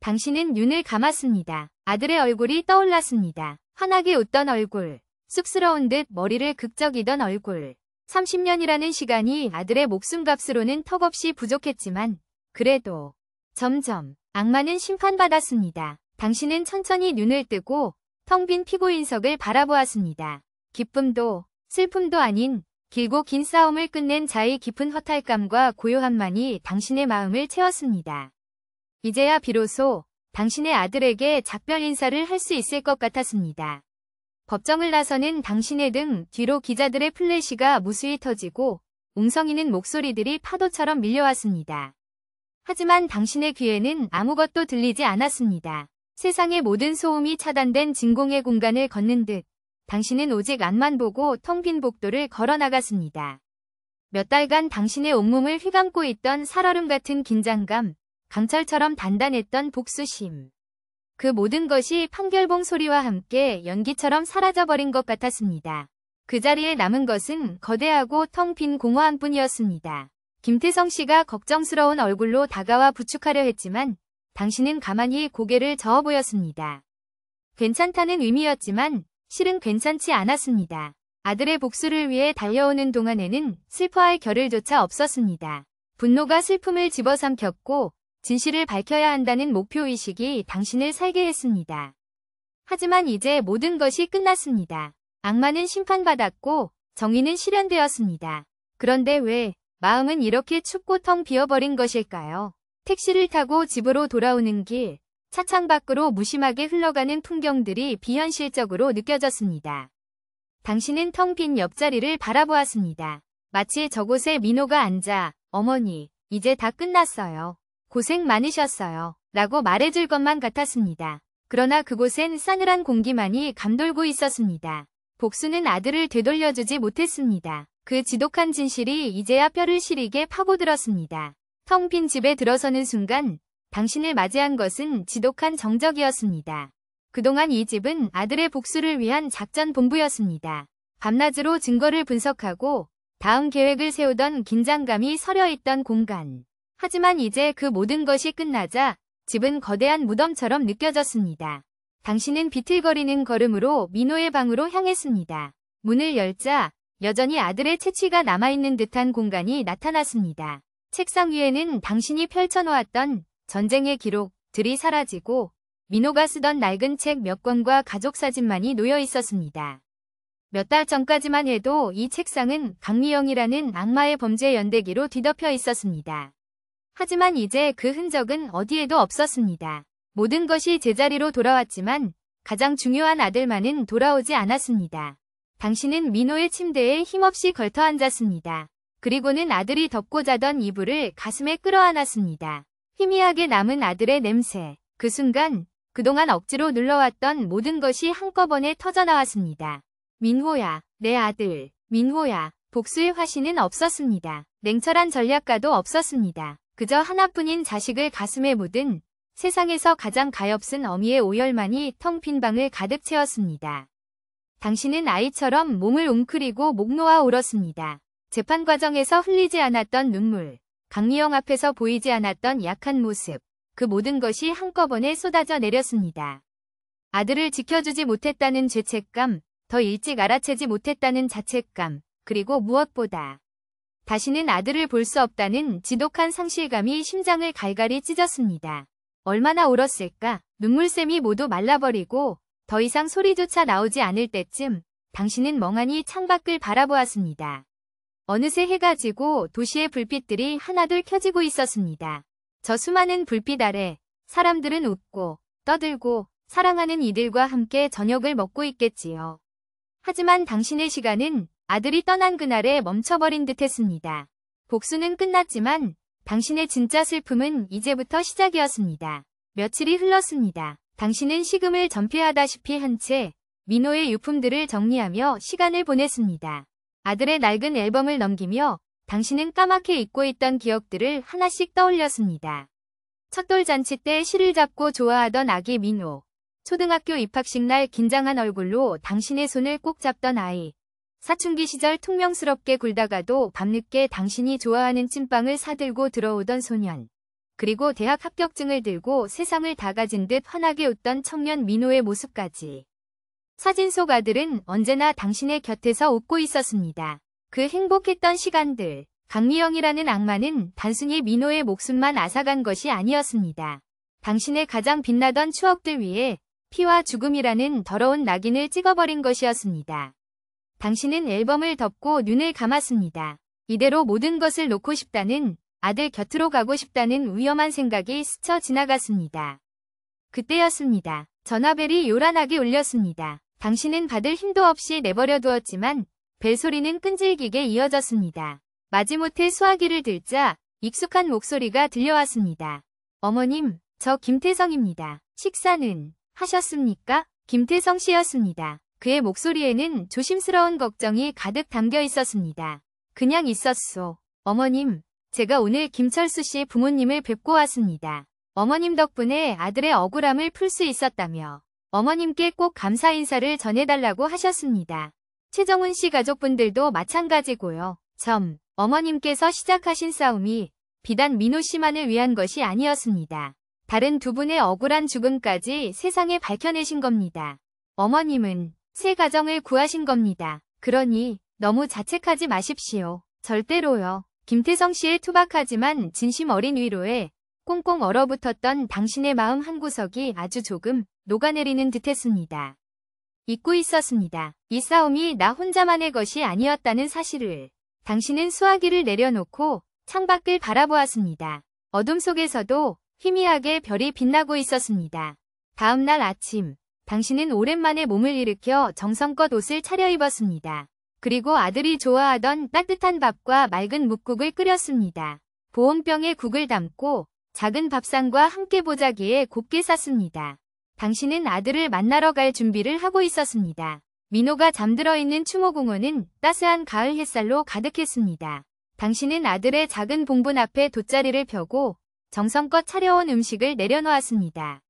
당신은 눈을 감았습니다. 아들의 얼굴이 떠올랐습니다. 환하게 웃던 얼굴, 쑥스러운 듯 머리를 극적이던 얼굴. 30년이라는 시간이 아들의 목숨값으로는 턱없이 부족했지만 그래도 점점 악마는 심판받았습니다. 당신은 천천히 눈을 뜨고 텅 빈 피고인석을 바라보았습니다. 기쁨도 슬픔도 아닌 길고 긴 싸움을 끝낸 자의 깊은 허탈감과 고요함만이 당신의 마음을 채웠습니다. 이제야 비로소 당신의 아들에게 작별 인사를 할 수 있을 것 같았습니다. 법정을 나서는 당신의 등 뒤로 기자들의 플래시가 무수히 터지고 웅성이는 목소리들이 파도처럼 밀려왔습니다. 하지만 당신의 귀에는 아무것도 들리지 않았습니다. 세상의 모든 소음이 차단된 진공의 공간을 걷는 듯 당신은 오직 앞만 보고 텅 빈 복도를 걸어나갔습니다. 몇 달간 당신의 온몸을 휘감고 있던 살얼음 같은 긴장감, 강철처럼 단단했던 복수심. 그 모든 것이 판결봉 소리와 함께 연기처럼 사라져버린 것 같았습니다. 그 자리에 남은 것은 거대하고 텅 빈 공허함 뿐이었습니다. 김태성 씨가 걱정스러운 얼굴로 다가와 부축하려 했지만 당신은 가만히 고개를 저어 보였습니다. 괜찮다는 의미였지만 실은 괜찮지 않았습니다. 아들의 복수를 위해 달려오는 동안에는 슬퍼할 겨를조차 없었습니다. 분노가 슬픔을 집어삼켰고 진실을 밝혀야 한다는 목표의식이 당신을 살게 했습니다. 하지만 이제 모든 것이 끝났습니다. 악마는 심판받았고 정의는 실현되었습니다. 그런데 왜 마음은 이렇게 춥고 텅 비어버린 것일까요? 택시를 타고 집으로 돌아오는 길, 차창 밖으로 무심하게 흘러가는 풍경들이 비현실적으로 느껴졌습니다. 당신은 텅 빈 옆자리를 바라보았습니다. 마치 저곳에 민호가 앉아 어머니, 이제 다 끝났어요. 고생 많으셨어요. 라고 말해줄 것만 같았습니다. 그러나 그곳엔 싸늘한 공기만이 감돌고 있었습니다. 복수는 아들을 되돌려주지 못했습니다. 그 지독한 진실이 이제야 뼈를 시리게 파고들었습니다. 텅 빈 집에 들어서는 순간 당신을 맞이한 것은 지독한 정적이었습니다. 그동안 이 집은 아들의 복수를 위한 작전 본부였습니다. 밤낮으로 증거를 분석하고 다음 계획을 세우던 긴장감이 서려있던 공간. 하지만 이제 그 모든 것이 끝나자 집은 거대한 무덤처럼 느껴졌습니다. 당신은 비틀거리는 걸음으로 민호의 방으로 향했습니다. 문을 열자 여전히 아들의 채취가 남아있는 듯한 공간이 나타났습니다. 책상 위에는 당신이 펼쳐놓았던 전쟁의 기록들이 사라지고 민호가 쓰던 낡은 책 몇 권과 가족 사진만이 놓여 있었습니다. 몇 달 전까지만 해도 이 책상은 강미영이라는 악마의 범죄 연대기로 뒤덮여 있었습니다. 하지만 이제 그 흔적은 어디에도 없었습니다. 모든 것이 제자리로 돌아왔지만 가장 중요한 아들만은 돌아오지 않았습니다. 당신은 민호의 침대에 힘없이 걸터 앉았습니다. 그리고는 아들이 덮고 자던 이불을 가슴에 끌어안았습니다. 희미하게 남은 아들의 냄새. 그 순간 그동안 억지로 눌러왔던 모든 것이 한꺼번에 터져나왔습니다. 민호야, 내 아들. 민호야. 복수의 화신은 없었습니다. 냉철한 전략가도 없었습니다. 그저 하나뿐인 자식을 가슴에 묻은 세상에서 가장 가엾은 어미의 오열만이 텅 빈 방을 가득 채웠습니다. 당신은 아이처럼 몸을 웅크리고 목 놓아 울었습니다. 재판 과정에서 흘리지 않았던 눈물, 강미영 앞에서 보이지 않았던 약한 모습, 그 모든 것이 한꺼번에 쏟아져 내렸습니다. 아들을 지켜주지 못했다는 죄책감, 더 일찍 알아채지 못했다는 자책감, 그리고 무엇보다 다시는 아들을 볼 수 없다는 지독한 상실감이 심장을 갈갈이 찢었습니다. 얼마나 울었을까? 눈물샘이 모두 말라버리고 더 이상 소리조차 나오지 않을 때쯤 당신은 멍하니 창밖을 바라보았습니다. 어느새 해가 지고 도시의 불빛들이 하나둘 켜지고 있었습니다. 저 수많은 불빛 아래 사람들은 웃고 떠들고 사랑하는 이들과 함께 저녁을 먹고 있겠지요. 하지만 당신의 시간은 아들이 떠난 그날에 멈춰버린 듯했습니다. 복수는 끝났지만 당신의 진짜 슬픔은 이제부터 시작이었습니다. 며칠이 흘렀습니다. 당신은 식음을 전폐하다시피 한 채 민호의 유품들을 정리하며 시간을 보냈습니다. 아들의 낡은 앨범을 넘기며 당신은 까맣게 잊고 있던 기억들을 하나씩 떠올렸습니다. 첫돌잔치 때 실을 잡고 좋아하던 아기 민호, 초등학교 입학식 날 긴장한 얼굴로 당신의 손을 꼭 잡던 아이, 사춘기 시절 퉁명스럽게 굴다가도 밤늦게 당신이 좋아하는 찐빵을 사들고 들어오던 소년, 그리고 대학 합격증을 들고 세상을 다 가진 듯 환하게 웃던 청년 민호의 모습까지. 사진 속 아들은 언제나 당신의 곁에서 웃고 있었습니다. 그 행복했던 시간들, 강미영이라는 악마는 단순히 민호의 목숨만 앗아간 것이 아니었습니다. 당신의 가장 빛나던 추억들 위에 피와 죽음이라는 더러운 낙인을 찍어버린 것이었습니다. 당신은 앨범을 덮고 눈을 감았습니다. 이대로 모든 것을 놓고 싶다는, 아들 곁으로 가고 싶다는 위험한 생각이 스쳐 지나갔습니다. 그때였습니다. 전화벨이 요란하게 울렸습니다. 당신은 받을 힘도 없이 내버려 두었지만 벨소리는 끈질기게 이어졌습니다. 마지못해 수화기를 들자 익숙한 목소리가 들려왔습니다. 어머님, 저 김태성입니다. 식사는 하셨습니까? 김태성 씨였습니다. 그의 목소리에는 조심스러운 걱정이 가득 담겨 있었습니다. 그냥 있었소. 어머님, 제가 오늘 김철수 씨 부모님을 뵙고 왔습니다. 어머님 덕분에 아들의 억울함을 풀 수 있었다며 어머님께 꼭 감사 인사를 전해달라고 하셨습니다. 최정훈 씨 가족분들도 마찬가지고요. 어머님께서 시작하신 싸움이 비단 민호 씨만을 위한 것이 아니었습니다. 다른 두 분의 억울한 죽음까지 세상에 밝혀내신 겁니다. 어머님은 새 가정을 구하신 겁니다. 그러니 너무 자책하지 마십시오. 절대로요. 김태성 씨의 투박하지만 진심 어린 위로에 꽁꽁 얼어붙었던 당신의 마음 한구석이 아주 조금 녹아내리는 듯했습니다. 잊고 있었습니다. 이 싸움이 나 혼자만의 것이 아니었다는 사실을. 당신은 수화기를 내려놓고 창밖을 바라보았습니다. 어둠 속에서도 희미하게 별이 빛나고 있었습니다. 다음 날 아침, 당신은 오랜만에 몸을 일으켜 정성껏 옷을 차려입었습니다. 그리고 아들이 좋아하던 따뜻한 밥과 맑은 묵국을 끓였습니다. 보온병에 국을 담고 작은 밥상과 함께 보자기에 곱게 쌌습니다. 당신은 아들을 만나러 갈 준비를 하고 있었습니다. 민호가 잠들어 있는 추모공원은 따스한 가을 햇살로 가득했습니다. 당신은 아들의 작은 봉분 앞에 돗자리를 펴고 정성껏 차려온 음식을 내려놓았습니다.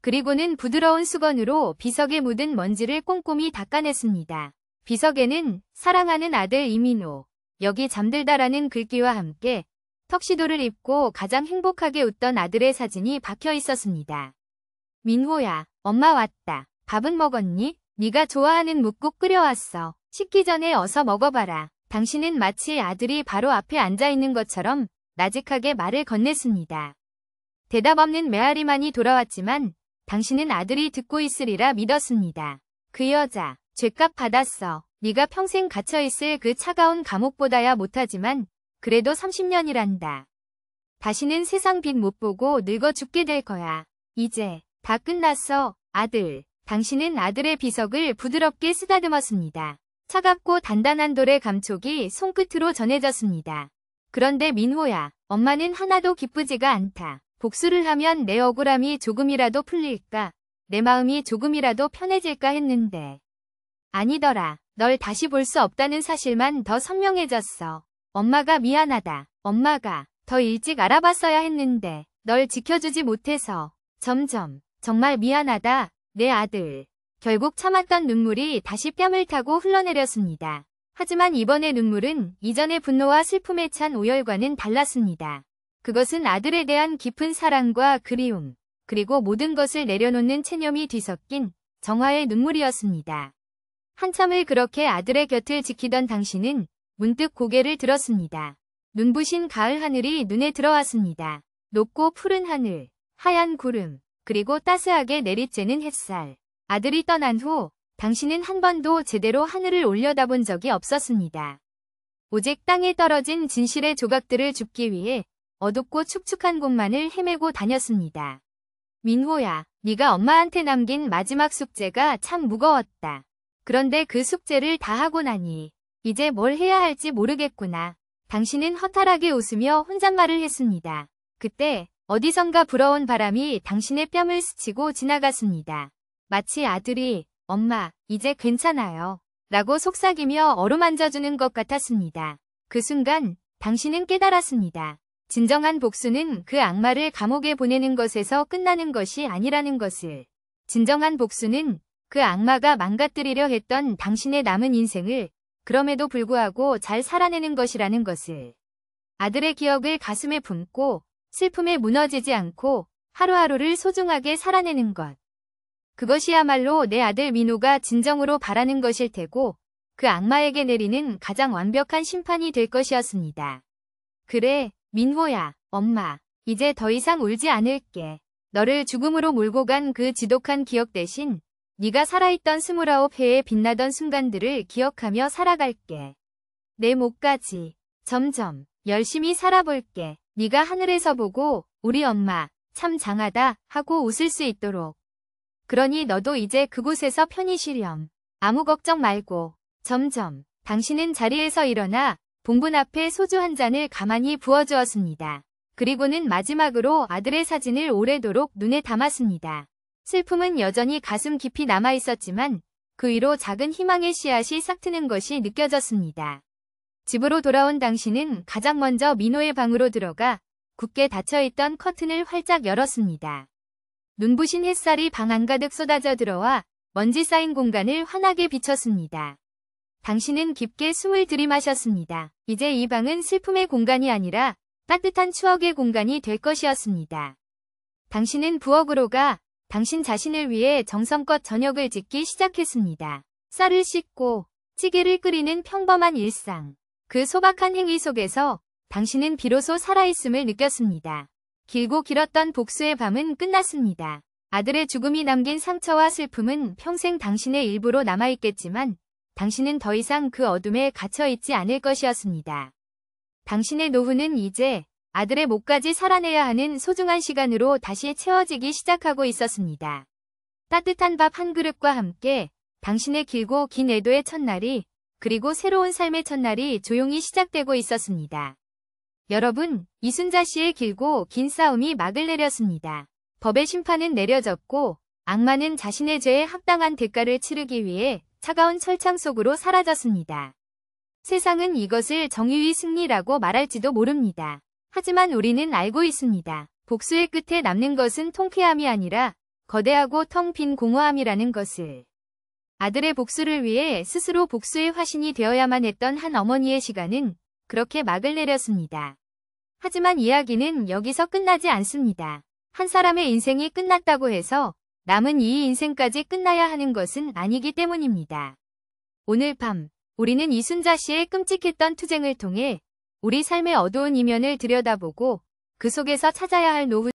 그리고는 부드러운 수건으로 비석에 묻은 먼지를 꼼꼼히 닦아냈습니다. 비석에는 사랑하는 아들 이민호, 여기 잠들다라는 글귀와 함께 턱시도를 입고 가장 행복하게 웃던 아들의 사진이 박혀 있었습니다. 민호야, 엄마 왔다. 밥은 먹었니? 네가 좋아하는 묵국 끓여왔어. 식기 전에 어서 먹어봐라. 당신은 마치 아들이 바로 앞에 앉아있는 것처럼 나직하게 말을 건넸습니다. 대답 없는 메아리만이 돌아왔지만 당신은 아들이 듣고 있으리라 믿었습니다. 그 여자, 죗값 받았어. 네가 평생 갇혀있을 그 차가운 감옥보다야 못하지만 그래도 30년이란다. 다시는 세상 빛 못 보고 늙어 죽게 될 거야. 이제 다 끝났어, 아들. 당신은 아들의 비석을 부드럽게 쓰다듬었습니다. 차갑고 단단한 돌의 감촉이 손끝으로 전해졌습니다. 그런데 민호야, 엄마는 하나도 기쁘지가 않다. 복수를 하면 내 억울함이 조금이라도 풀릴까? 내 마음이 조금이라도 편해질까 했는데. 아니더라. 널 다시 볼 수 없다는 사실만 더 선명해졌어. 엄마가 미안하다. 엄마가 더 일찍 알아봤어야 했는데 널 지켜주지 못해서. 점점 정말 미안하다. 내 아들. 결국 참았던 눈물이 다시 뺨을 타고 흘러내렸습니다. 하지만 이번의 눈물은 이전의 분노와 슬픔에 찬 오열과는 달랐습니다. 그것은 아들에 대한 깊은 사랑과 그리움, 그리고 모든 것을 내려놓는 체념이 뒤섞인 정화의 눈물이었습니다. 한참을 그렇게 아들의 곁을 지키던 당신은 문득 고개를 들었습니다. 눈부신 가을 하늘이 눈에 들어왔습니다. 높고 푸른 하늘, 하얀 구름, 그리고 따스하게 내리쬐는 햇살. 아들이 떠난 후 당신은 한 번도 제대로 하늘을 올려다본 적이 없었습니다. 오직 땅에 떨어진 진실의 조각들을 줍기 위해 어둡고 축축한 곳만을 헤매고 다녔습니다. 민호야, 네가 엄마한테 남긴 마지막 숙제가 참 무거웠다. 그런데 그 숙제를 다 하고 나니 이제 뭘 해야 할지 모르겠구나. 당신은 허탈하게 웃으며 혼잣말을 했습니다. 그때 어디선가 불어온 바람이 당신의 뺨을 스치고 지나갔습니다. 마치 아들이 엄마, 이제 괜찮아요. 라고 속삭이며 어루만져주는 것 같았습니다. 그 순간 당신은 깨달았습니다. 진정한 복수는 그 악마를 감옥에 보내는 것에서 끝나는 것이 아니라는 것을. 진정한 복수는 그 악마가 망가뜨리려 했던 당신의 남은 인생을 그럼에도 불구하고 잘 살아내는 것이라는 것을. 아들의 기억을 가슴에 품고 슬픔에 무너지지 않고 하루하루를 소중하게 살아내는 것. 그것이야말로 내 아들 민호가 진정으로 바라는 것일 테고 그 악마에게 내리는 가장 완벽한 심판이 될 것이었습니다. 그래, 민호야, 엄마. 이제 더 이상 울지 않을게. 너를 죽음으로 몰고 간 그 지독한 기억 대신 네가 살아있던 29회의 빛나던 순간들을 기억하며 살아갈게. 내 목까지 점점 열심히 살아볼게. 네가 하늘에서 보고 우리 엄마 참 장하다 하고 웃을 수 있도록. 그러니 너도 이제 그곳에서 편히 쉬렴. 아무 걱정 말고. 점점 당신은 자리에서 일어나 봉분 앞에 소주 한 잔을 가만히 부어주었습니다. 그리고는 마지막으로 아들의 사진을 오래도록 눈에 담았습니다. 슬픔은 여전히 가슴 깊이 남아있었지만 그 위로 작은 희망의 씨앗이 싹트는 것이 느껴졌습니다. 집으로 돌아온 당신은 가장 먼저 민호의 방으로 들어가 굳게 닫혀있던 커튼을 활짝 열었습니다. 눈부신 햇살이 방 한가득 쏟아져 들어와 먼지 쌓인 공간을 환하게 비췄습니다. 당신은 깊게 숨을 들이마셨습니다. 이제 이 방은 슬픔의 공간이 아니라 따뜻한 추억의 공간이 될 것이었습니다. 당신은 부엌으로 가 당신 자신을 위해 정성껏 저녁을 짓기 시작했습니다. 쌀을 씻고 찌개를 끓이는 평범한 일상. 그 소박한 행위 속에서 당신은 비로소 살아있음을 느꼈습니다. 길고 길었던 복수의 밤은 끝났습니다. 아들의 죽음이 남긴 상처와 슬픔은 평생 당신의 일부로 남아있겠지만 당신은 더 이상 그 어둠에 갇혀있지 않을 것이었습니다. 당신의 노후는 이제 아들의 목까지 살아내야 하는 소중한 시간으로 다시 채워지기 시작하고 있었습니다. 따뜻한 밥 한 그릇과 함께 당신의 길고 긴 애도의 첫날이 그리고 새로운 삶의 첫날이 조용히 시작되고 있었습니다. 여러분, 이순자 씨의 길고 긴 싸움이 막을 내렸습니다. 법의 심판은 내려졌고 악마는 자신의 죄에 합당한 대가를 치르기 위해 차가운 철창 속으로 사라졌습니다. 세상은 이것을 정의의 승리라고 말할지도 모릅니다. 하지만 우리는 알고 있습니다. 복수의 끝에 남는 것은 통쾌함이 아니라 거대하고 텅 빈 공허함이라는 것을. 아들의 복수를 위해 스스로 복수의 화신이 되어야만 했던 한 어머니의 시간은 그렇게 막을 내렸습니다. 하지만 이야기는 여기서 끝나지 않습니다. 한 사람의 인생이 끝났다고 해서 남은 이 인생까지 끝나야 하는 것은 아니기 때문입니다. 오늘 밤 우리는 이순자 씨의 끔찍했던 투쟁을 통해 우리 삶의 어두운 이면을 들여다보고 그 속에서 찾아야 할 노후